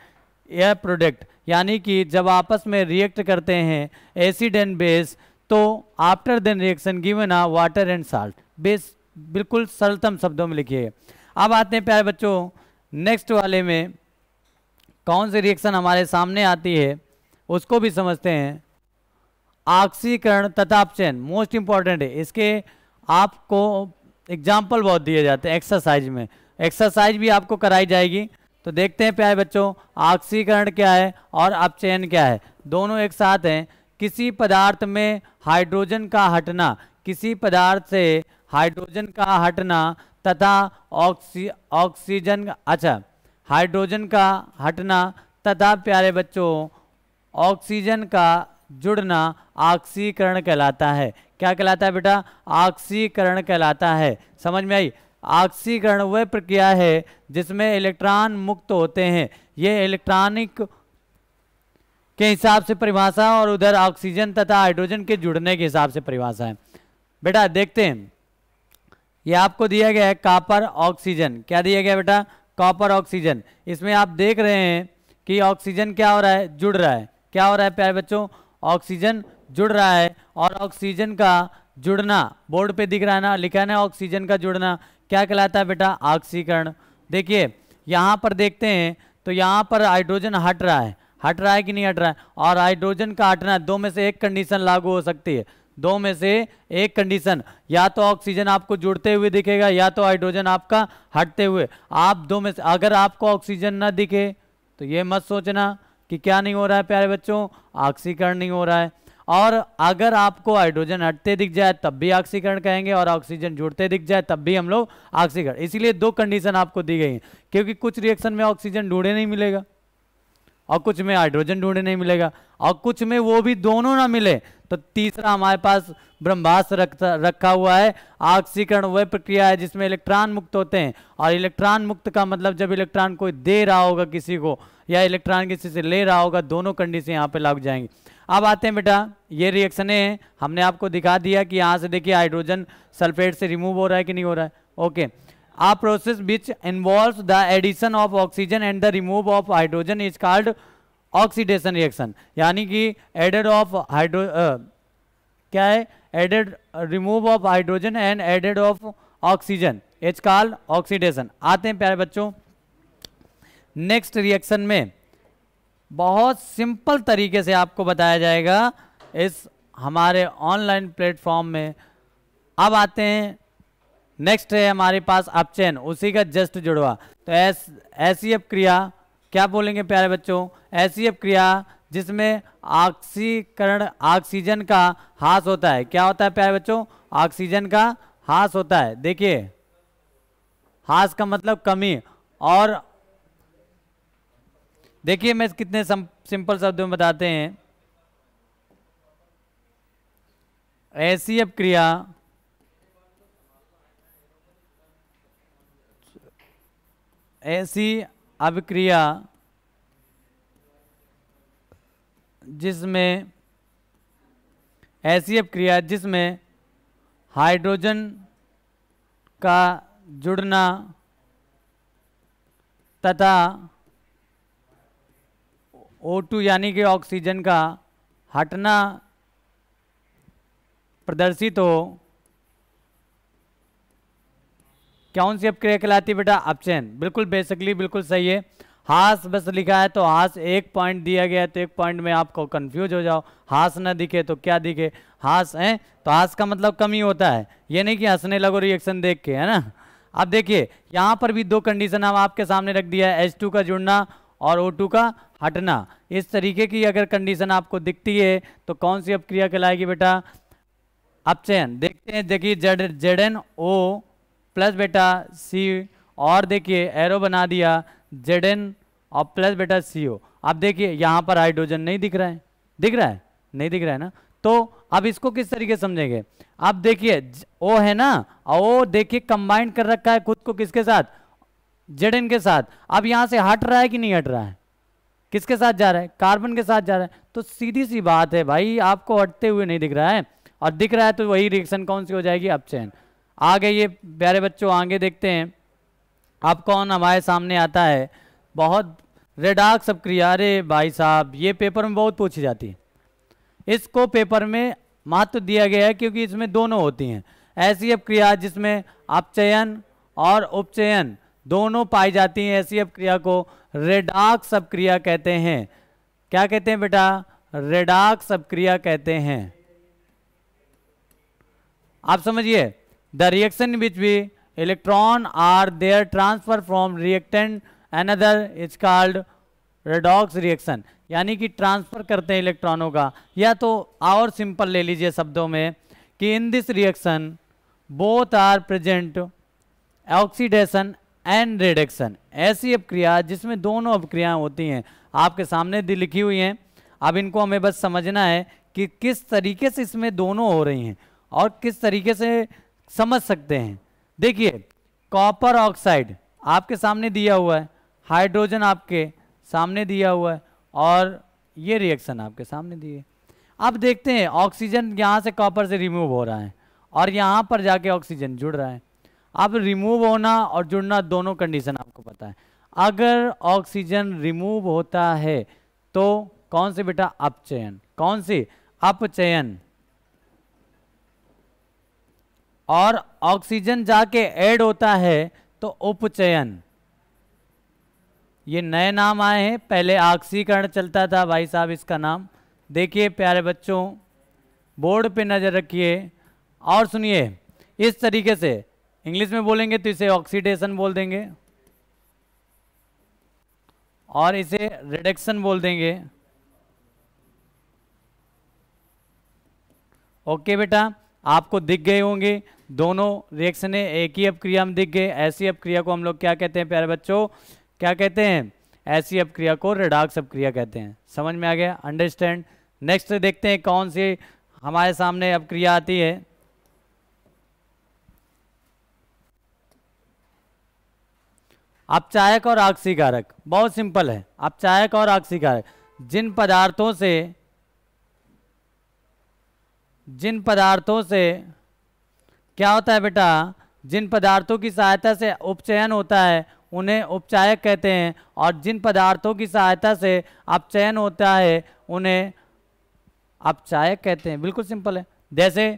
a product. यानी कि जब आपस में रिएक्ट करते हैं एसिड एंड बेस, तो after then reaction given a water and salt. बेस बिल्कुल सरलतम शब्दों में लिखिए। अब आते हैं प्यारे बच्चों नेक्स्ट वाले में, कौन सी रिएक्शन हमारे सामने आती है उसको भी समझते हैं। ऑक्सीकरण तथा अपचयन मोस्ट इंपॉर्टेंट है। इसके आपको एग्जाम्पल बहुत दिए जाते हैं एक्सरसाइज में, एक्सरसाइज भी आपको कराई जाएगी। तो देखते हैं प्यारे बच्चों ऑक्सीकरण क्या है और अपचयन क्या है, दोनों एक साथ हैं। किसी पदार्थ में हाइड्रोजन का हटना, किसी पदार्थ से हाइड्रोजन का हटना तथा ऑक्सीजन, अच्छा हाइड्रोजन का हटना तथा प्यारे बच्चों ऑक्सीजन का जुड़ना ऑक्सीकरण कहलाता है। क्या कहलाता है बेटा? ऑक्सीकरण कहलाता है। समझ में आई? ऑक्सीकरण वह प्रक्रिया है जिसमें इलेक्ट्रॉन मुक्त होते हैं। ये इलेक्ट्रॉनिक के हिसाब से परिभाषा और उधर ऑक्सीजन तथा हाइड्रोजन के जुड़ने के हिसाब से परिभाषा है। बेटा देखते हैं, ये आपको दिया गया है कॉपर ऑक्सीजन। क्या दिया गया बेटा? Copper oxygen. इसमें आप देख रहे हैं कि ऑक्सीजन क्या हो रहा है? जुड़ रहा है। क्या हो रहा है प्यारे बच्चों? ऑक्सीजन जुड़ रहा है। और ऑक्सीजन का जुड़ना बोर्ड पे दिख रहा है ना, लिखा है ना, ऑक्सीजन का जुड़ना क्या कहलाता है बेटा? ऑक्सीकरण। देखिए यहाँ पर देखते हैं तो यहाँ पर हाइड्रोजन हट रहा है, हट रहा है कि नहीं हट रहा है? और हाइड्रोजन का हटना, दो में से एक कंडीशन लागू हो सकती है, दो में से एक कंडीशन, या तो ऑक्सीजन आपको जुड़ते हुए दिखेगा या तो हाइड्रोजन आपका हटते हुए। आप दो में से, अगर आपको ऑक्सीजन ना दिखे तो ये मत सोचना कि क्या नहीं हो रहा है प्यारे बच्चों, ऑक्सीकरण नहीं हो रहा है। और अगर आपको हाइड्रोजन हटते दिख जाए तब भी ऑक्सीकरण कहेंगे, और ऑक्सीजन जुड़ते दिख जाए तब भी हम लोग ऑक्सीकरण। इसीलिए दो कंडीशन आपको दी गई है, क्योंकि कुछ रिएक्शन में ऑक्सीजन ढूंढे नहीं मिलेगा और कुछ में हाइड्रोजन ढूंढे नहीं मिलेगा, और कुछ में वो भी दोनों ना मिले तो तीसरा हमारे पास ब्रह्मास्त्र रखा हुआ है। ऑक्सीकरण वह प्रक्रिया है जिसमें इलेक्ट्रॉन मुक्त होते हैं, और इलेक्ट्रॉन मुक्त का मतलब जब इलेक्ट्रॉन कोई दे रहा होगा किसी को या इलेक्ट्रॉन किसी से ले रहा होगा, दोनों कंडीशन यहाँ पे लग जाएंगी। अब आते हैं बेटा, ये रिएक्शनें हैं, हमने आपको दिखा दिया कि यहाँ से देखिए हाइड्रोजन सल्फेट से रिमूव हो रहा है कि नहीं हो रहा है। Okay, a process which involves the addition of oxygen and the remove of hydrogen is called oxidation reaction। यानी कि added of क्या है? added remove of hydrogen and added of oxygen it's called oxidation। आते हैं प्यारे बच्चों next reaction में, बहुत सिंपल तरीके से आपको बताया जाएगा इस हमारे ऑनलाइन प्लेटफॉर्म में। अब आते हैं नेक्स्ट है हमारे पास अपचयन, उसी का जस्ट जुड़वा। तो ऐसी अपक्रिया क्या बोलेंगे प्यारे बच्चों, ऐसी अपक्रिया जिसमें ऑक्सीकरण ऑक्सीजन का ह्रास होता है। क्या होता है प्यारे बच्चों, ऑक्सीजन का ह्रास होता है। देखिए ह्रास का मतलब कमी। और देखिए मैं कितने सिंपल शब्दों में बताते हैं। ऐसी अपक्रिया जिसमें हाइड्रोजन का जुड़ना तथा O2 यानी कि ऑक्सीजन का हटना प्रदर्शित हो, कौन सी अपक्रिया कहलाती है बेटा, अपचयन। बिल्कुल बेसिकली बिल्कुल सही है। हास बस लिखा है तो हास एक पॉइंट दिया गया है तो एक पॉइंट में आपको कंफ्यूज हो जाओ, हास ना दिखे तो क्या दिखे, हास है तो हास का मतलब कमी होता है, ये नहीं कि हंसने लगो रिएक्शन देख के, है ना। अब देखिए यहाँ पर भी दो कंडीशन हम आपके सामने रख दिया है, H2 का जुड़ना और O2 का हटना। इस तरीके की अगर कंडीशन आपको दिखती है तो कौन सी अपक्रिया कहलाएगी बेटा, अपचयन। देखते हैं, देखिए ZnO प्लस बेटा C, और देखिए एरो बना दिया Zn और प्लस बेटा CO। अब देखिए यहाँ पर हाइड्रोजन नहीं दिख रहा है, दिख रहा है, नहीं दिख रहा है ना। तो अब इसको किस तरीके से समझेंगे, अब देखिए O है ना, O देखिए कंबाइंड कर रखा है खुद को किसके साथ, Zn के साथ। अब यहाँ से हट रहा है कि नहीं हट रहा है, किसके साथ जा रहा है, कार्बन के साथ जा रहा है। तो सीधी सी बात है भाई, आपको हटते हुए नहीं दिख रहा है और दिख रहा है तो वही रिएक्शन कौन सी हो जाएगी, अपचयन। आगे ये प्यारे बच्चों आगे देखते हैं, अब कौन हमारे सामने आता है, बहुत रेडॉक्स अपक्रिया। अरे भाई साहब ये पेपर में बहुत पूछी जाती है, इसको पेपर में महत्व दिया गया है क्योंकि इसमें दोनों होती हैं। ऐसी अपक्रिया जिसमें अपचयन और उपचयन दोनों पाई जाती हैं, ऐसी अपक्रिया को रेडॉक्स अपक्रिया कहते हैं। क्या कहते हैं बेटा, रेडॉक्स अपक्रिया कहते हैं। आप समझिए, द रिएक्शन विच भी electron are there transfer from reactant another is called redox reaction. यानी कि ट्रांसफर करते हैं इलेक्ट्रॉनों का, या तो और सिंपल ले लीजिए शब्दों में कि in this reaction both are present oxidation and reduction. ऐसी अपक्रिया जिसमें दोनों अपक्रियाएं होती हैं आपके सामने लिखी हुई हैं। अब इनको हमें बस समझना है कि किस तरीके से इसमें दोनों हो रही हैं और किस तरीके से समझ सकते हैं। देखिए कॉपर ऑक्साइड आपके सामने दिया हुआ है, हाइड्रोजन आपके सामने दिया हुआ है और ये रिएक्शन आपके सामने दी है। अब देखते हैं ऑक्सीजन यहाँ से कॉपर से रिमूव हो रहा है और यहाँ पर जाके ऑक्सीजन जुड़ रहा है। अब रिमूव होना और जुड़ना दोनों कंडीशन आपको पता है। अगर ऑक्सीजन रिमूव होता है तो कौन से बेटा, अपचयन। कौन सी, अपचयन। और ऑक्सीजन जाके ऐड होता है तो उपचयन। ये नए नाम आए हैं, पहले ऑक्सीकरण चलता था भाई साहब इसका नाम। देखिए प्यारे बच्चों बोर्ड पे नजर रखिए और सुनिए, इस तरीके से इंग्लिश में बोलेंगे तो इसे ऑक्सीडेशन बोल देंगे और इसे रिडक्शन बोल देंगे। ओके बेटा, आपको दिख गए होंगे दोनों रिएक्शनें एक ही अपक्रिया में दिख गए। ऐसी अपक्रिया को हम लोग क्या कहते हैं प्यारे बच्चों, क्या कहते हैं, ऐसी अपक्रिया को रेडॉक्स अपक्रिया कहते हैं। समझ में आ गया, अंडरस्टैंड। नेक्स्ट देखते हैं कौन सी हमारे सामने अपक्रिया आती है। अपचायक और ऑक्सीकारक, बहुत सिंपल है। अपचायक और ऑक्सीकारक जिन पदार्थों से क्या होता है बेटा, जिन पदार्थों की सहायता से उपचयन होता है उन्हें उपचायक कहते हैं और जिन पदार्थों की सहायता से अपचयन होता है उन्हें अपचायक कहते हैं। बिल्कुल सिंपल है। जैसे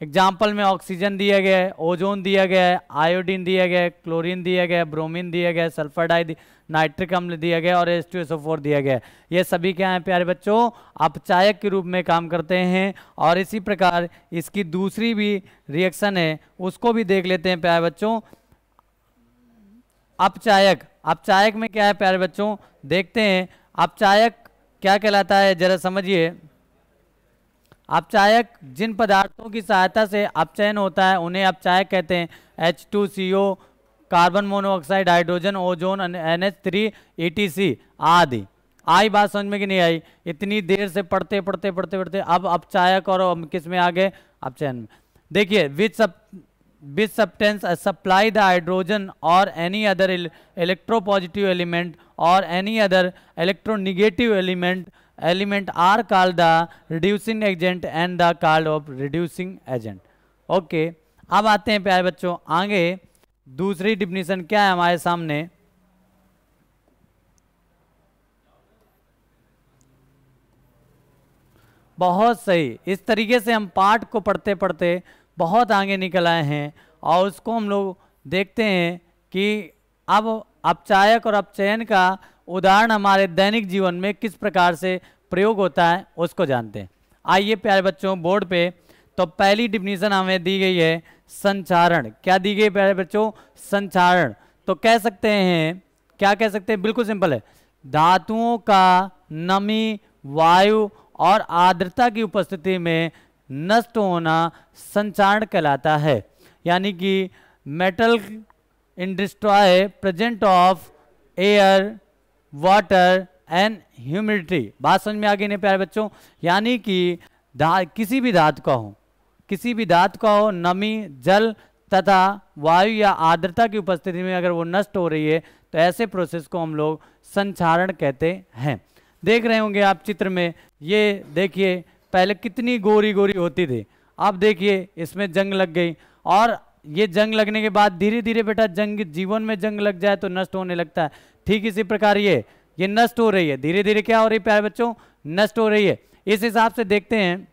एग्जाम्पल में ऑक्सीजन दिया गया है, ओजोन दिया गया है, आयोडीन दिया गया है, क्लोरीन दिया गया है, ब्रोमीन दिया गया है, सल्फर डाई नाइट्रिक अम्ल दिया गया और H2SO4 दिया गया है। ये सभी क्या हैं प्यारे बच्चों, अपचायक के रूप में काम करते हैं। और इसी प्रकार इसकी दूसरी भी रिएक्शन है, उसको भी देख लेते हैं प्यारे बच्चों। अपचायक अपचायक में क्या है प्यारे बच्चों, देखते हैं अपचायक क्या कहलाता है, जरा समझिए। अपचायक जिन पदार्थों की सहायता से अपचयन होता है उन्हें अपचायक कहते हैं। H2CO, carbon monoxide, hydrogen, ozone, NH3, ETC आदि। आई बात समझ में कि नहीं आई? इतनी देर से पढ़ते पढ़ते पढ़ते पढ़ते अब अपचायक और किस में आ गए, अपचयन में। देखिए which substance supply the hydrogen or any other electropositive element or any other electronegative element are called the reducing agent and the called of reducing agent। Okay, अब आते हैं प्यारे बच्चों आगे, दूसरी डिफिनीशन क्या है हमारे सामने। बहुत सही, इस तरीके से हम पाठ को पढ़ते पढ़ते बहुत आगे निकल आए हैं और उसको हम लोग देखते हैं कि अब अपचायक और अपचयन का उदाहरण हमारे दैनिक जीवन में किस प्रकार से प्रयोग होता है उसको जानते हैं। आइए प्यारे बच्चों बोर्ड पे, तो पहली डिफिनीशन हमें दी गई है संचारण। क्या दी गई प्यारे बच्चों, संचारण। तो कह सकते हैं, क्या कह सकते हैं, बिल्कुल सिंपल है, धातुओं का नमी, वायु और आर्द्रता की उपस्थिति में नष्ट होना संचारण कहलाता है। यानी कि metal in destroy present of air, water and humidity. बात समझ में आ गई नहीं प्यारे बच्चों? यानी कि किसी भी धातु का हो, किसी भी धातु का हो, नमी, जल तथा वायु या आर्द्रता की उपस्थिति में अगर वो नष्ट हो रही है तो ऐसे प्रोसेस को हम लोग संचारण कहते हैं। देख रहे होंगे आप चित्र में, ये देखिए पहले कितनी गोरी गोरी होती थी, अब देखिए इसमें जंग लग गई, और ये जंग लगने के बाद धीरे धीरे बेटा जंग, जीवन में जंग लग जाए तो नष्ट होने लगता है। ठीक इसी प्रकार ये नष्ट हो रही है, धीरे धीरे क्या हो रही है प्यारे बच्चों, नष्ट हो रही है। इस हिसाब से देखते हैं,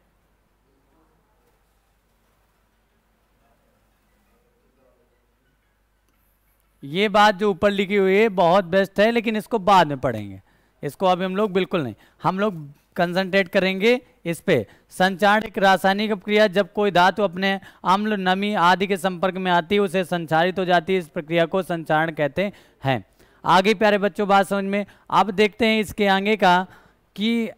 ये बात जो ऊपर लिखी हुई है बहुत बेस्ट है, लेकिन इसको बाद में पढ़ेंगे, इसको अभी हम लोग बिल्कुल नहीं, हम लोग कंसंट्रेट करेंगे इस पे। संचारण एक रासायनिक प्रक्रिया, जब कोई धातु अपने अम्ल, नमी आदि के संपर्क में आती है उसे संचारित हो जाती है, इस प्रक्रिया को संचारण कहते हैं। आगे प्यारे बच्चों बात समझ में। अब देखते हैं इसके आगे का कि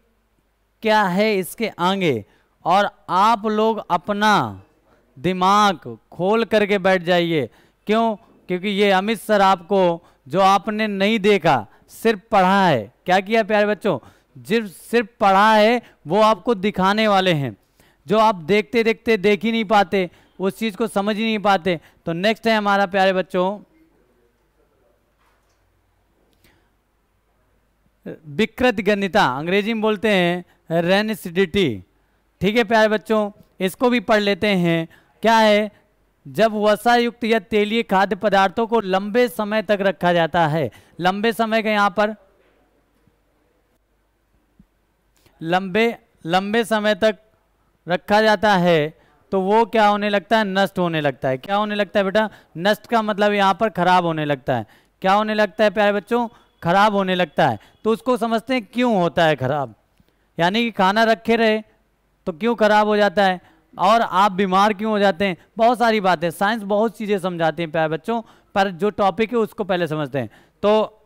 क्या है इसके आगे, और आप लोग अपना दिमाग खोल करके बैठ जाइए। क्यों? क्योंकि ये अमित सर आपको जो आपने नहीं देखा, सिर्फ पढ़ा है, क्या किया प्यारे बच्चों, सिर्फ पढ़ा है, वो आपको दिखाने वाले हैं। जो आप देखते देखते देख ही नहीं पाते, उस चीज को समझ ही नहीं पाते। तो नेक्स्ट है हमारा प्यारे बच्चों विकृत गणिता, अंग्रेजी में बोलते हैं रेनिसिडिटी। ठीक है प्यारे बच्चों, इसको भी पढ़ लेते हैं। क्या है, जब वसा युक्त या तेलीय खाद्य पदार्थों को लंबे समय तक रखा जाता है, लंबे समय का यहाँ पर लंबे समय तक रखा जाता है तो वो क्या होने लगता है, नष्ट होने लगता है। क्या होने लगता है बेटा, नष्ट का मतलब यहाँ पर खराब होने लगता है। क्या होने लगता है प्यारे बच्चों, खराब होने लगता है। तो उसको समझते हैं क्यों होता है खराब, यानी कि खाना रखे रहे तो क्यों खराब हो जाता है, और आप बीमार क्यों हो जाते हैं। बहुत सारी बातें, साइंस बहुत चीज़ें समझाती हैं प्यारे बच्चों, पर जो टॉपिक है उसको पहले समझते हैं। तो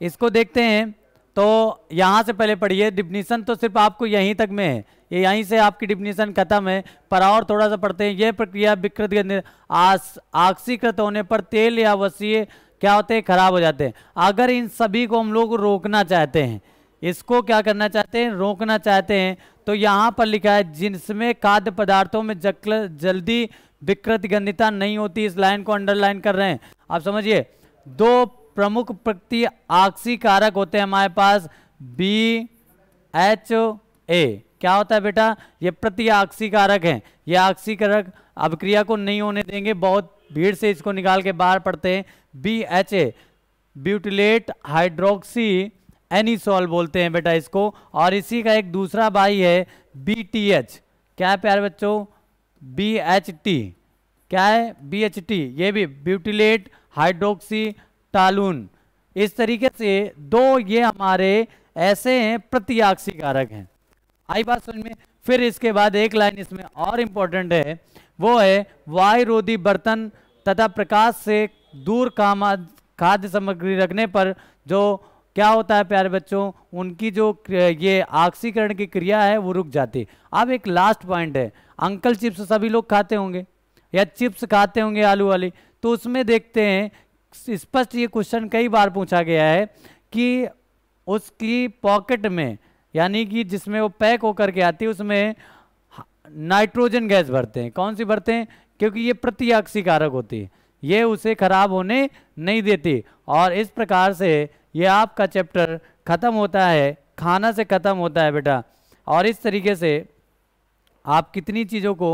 इसको देखते हैं, तो यहाँ से पहले पढ़िए। डिफिनीशन तो सिर्फ आपको यहीं तक में है, ये यहीं से आपकी डिफिनीशन खत्म है, पर और थोड़ा सा पढ़ते हैं। यह प्रक्रिया विकृत ऑक्सीकृत होने पर तेल या वसीय क्या होते हैं, खराब हो जाते हैं। अगर इन सभी को हम लोग रोकना चाहते हैं, इसको क्या करना चाहते हैं, रोकना चाहते हैं, तो यहाँ पर लिखा है जिनमें खाद्य पदार्थों में जल्दी विकृत गंधिता नहीं होती। इस लाइन को अंडरलाइन कर रहे हैं आप, समझिए। दो प्रमुख प्रति ऑक्सी कारक होते हैं हमारे पास, BHA। क्या होता है बेटा, ये प्रति ऑक्सी कारक है। ये ऑक्सी कारक अभिक्रिया को नहीं होने देंगे, बहुत भीड़ से इसको निकाल के बाहर पढ़ते हैं। BHA ब्यूटिलेट हाइड्रोक्सी एनिसोल बोलते हैं बेटा इसको, और इसी का एक दूसरा भाई है BTH। क्या है प्यारे बच्चों, BHT। क्या है, BHT, ये भी ब्यूटिलेट हाइड्रोक्सी टालून। इस तरीके से दो ये हमारे ऐसे हैं प्रतिऑक्सी कारक हैं। आई बात समझ में। फिर इसके बाद एक लाइन इसमें और इंपॉर्टेंट है, वो है वायुरोधी बर्तन तथा प्रकाश से दूर खाद्य सामग्री रखने पर जो क्या होता है प्यारे बच्चों, उनकी जो ये ऑक्सीकरण की क्रिया है वो रुक जाती है। अब एक लास्ट पॉइंट है, अंकल चिप्स सभी लोग खाते होंगे या चिप्स खाते होंगे आलू वाली, तो उसमें देखते हैं स्पष्ट ये क्वेश्चन कई बार पूछा गया है कि उसकी पॉकेट में यानी कि जिसमें वो पैक होकर के आती है उसमें नाइट्रोजन गैस भरते हैं। कौन सी भरते हैं? क्योंकि ये प्रतिऑक्सीकारक होती है, ये उसे खराब होने नहीं देती। और इस प्रकार से ये आपका चैप्टर खत्म होता है, खाना से खत्म होता है बेटा। और इस तरीके से आप कितनी चीज़ों को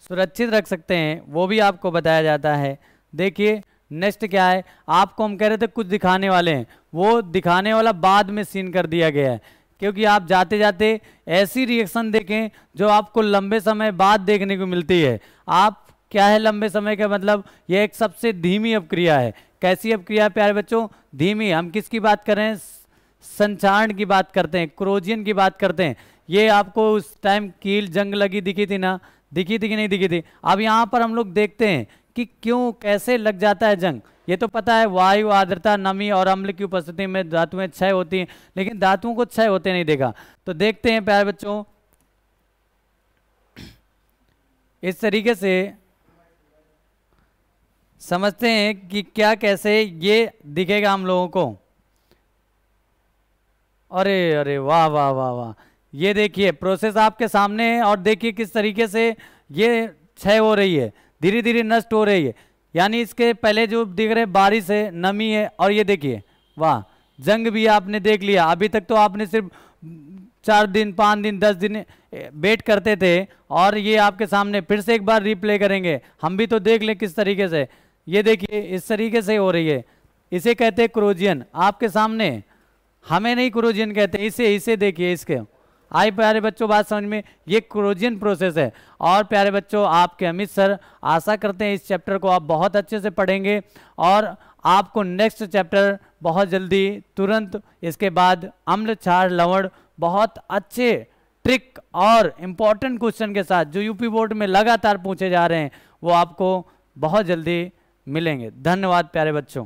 सुरक्षित रख सकते हैं वो भी आपको बताया जाता है। देखिए नेक्स्ट क्या है, आपको हम कह रहे थे कुछ दिखाने वाले हैं, वो दिखाने वाला बाद में सीन कर दिया गया है, क्योंकि आप जाते जाते ऐसी रिएक्शन देखें जो आपको लंबे समय बाद देखने को मिलती है। आप क्या है लंबे समय का मतलब, यह एक सबसे धीमी अपक्रिया है। कैसी अपक्रिया है प्यारे बच्चों? धीमी। हम किसकी बात कर रहे हैं? संचारण की बात करते हैं, क्रोजियन की बात करते हैं। ये आपको उस टाइम कील जंग लगी दिखी थी ना, दिखी थी कि नहीं दिखी थी? अब यहाँ पर हम लोग देखते हैं कि क्यों कैसे लग जाता है जंग। ये तो पता है वायु, आर्द्रता, नमी और अम्ल की उपस्थिति में धातुएं क्षय होती हैं, लेकिन धातुओं को क्षय होते नहीं देखा। तो देखते हैं प्यारे बच्चों, इस तरीके से समझते हैं कि क्या कैसे ये दिखेगा हम लोगों को। अरे अरे वाह वाह वाह वाह, ये देखिए प्रोसेस आपके सामने है और देखिए किस तरीके से ये क्षय हो रही है, धीरे धीरे नष्ट हो रही है। यानी इसके पहले जो दिख रहे बारिश है, नमी है, और ये देखिए वाह जंग भी आपने देख लिया। अभी तक तो आपने सिर्फ 4 दिन 5 दिन 10 दिन वेट करते थे, और ये आपके सामने फिर से एक बार रिप्ले करेंगे, हम भी तो देख लें किस तरीके से। ये देखिए इस तरीके से हो रही है, इसे कहते हैं क्रोजियन। आपके सामने, हमें नहीं क्रोजियन कहते, इसे देखिए, इसके आई प्यारे बच्चों बात समझ में, ये क्रोजियन प्रोसेस है। और प्यारे बच्चों आपके अमित सर आशा करते हैं इस चैप्टर को आप बहुत अच्छे से पढ़ेंगे, और आपको नेक्स्ट चैप्टर बहुत जल्दी तुरंत इसके बाद अम्ल क्षार लवण बहुत अच्छे ट्रिक और इम्पॉर्टेंट क्वेश्चन के साथ जो यूपी बोर्ड में लगातार पूछे जा रहे हैं वो आपको बहुत जल्दी मिलेंगे। धन्यवाद प्यारे बच्चों।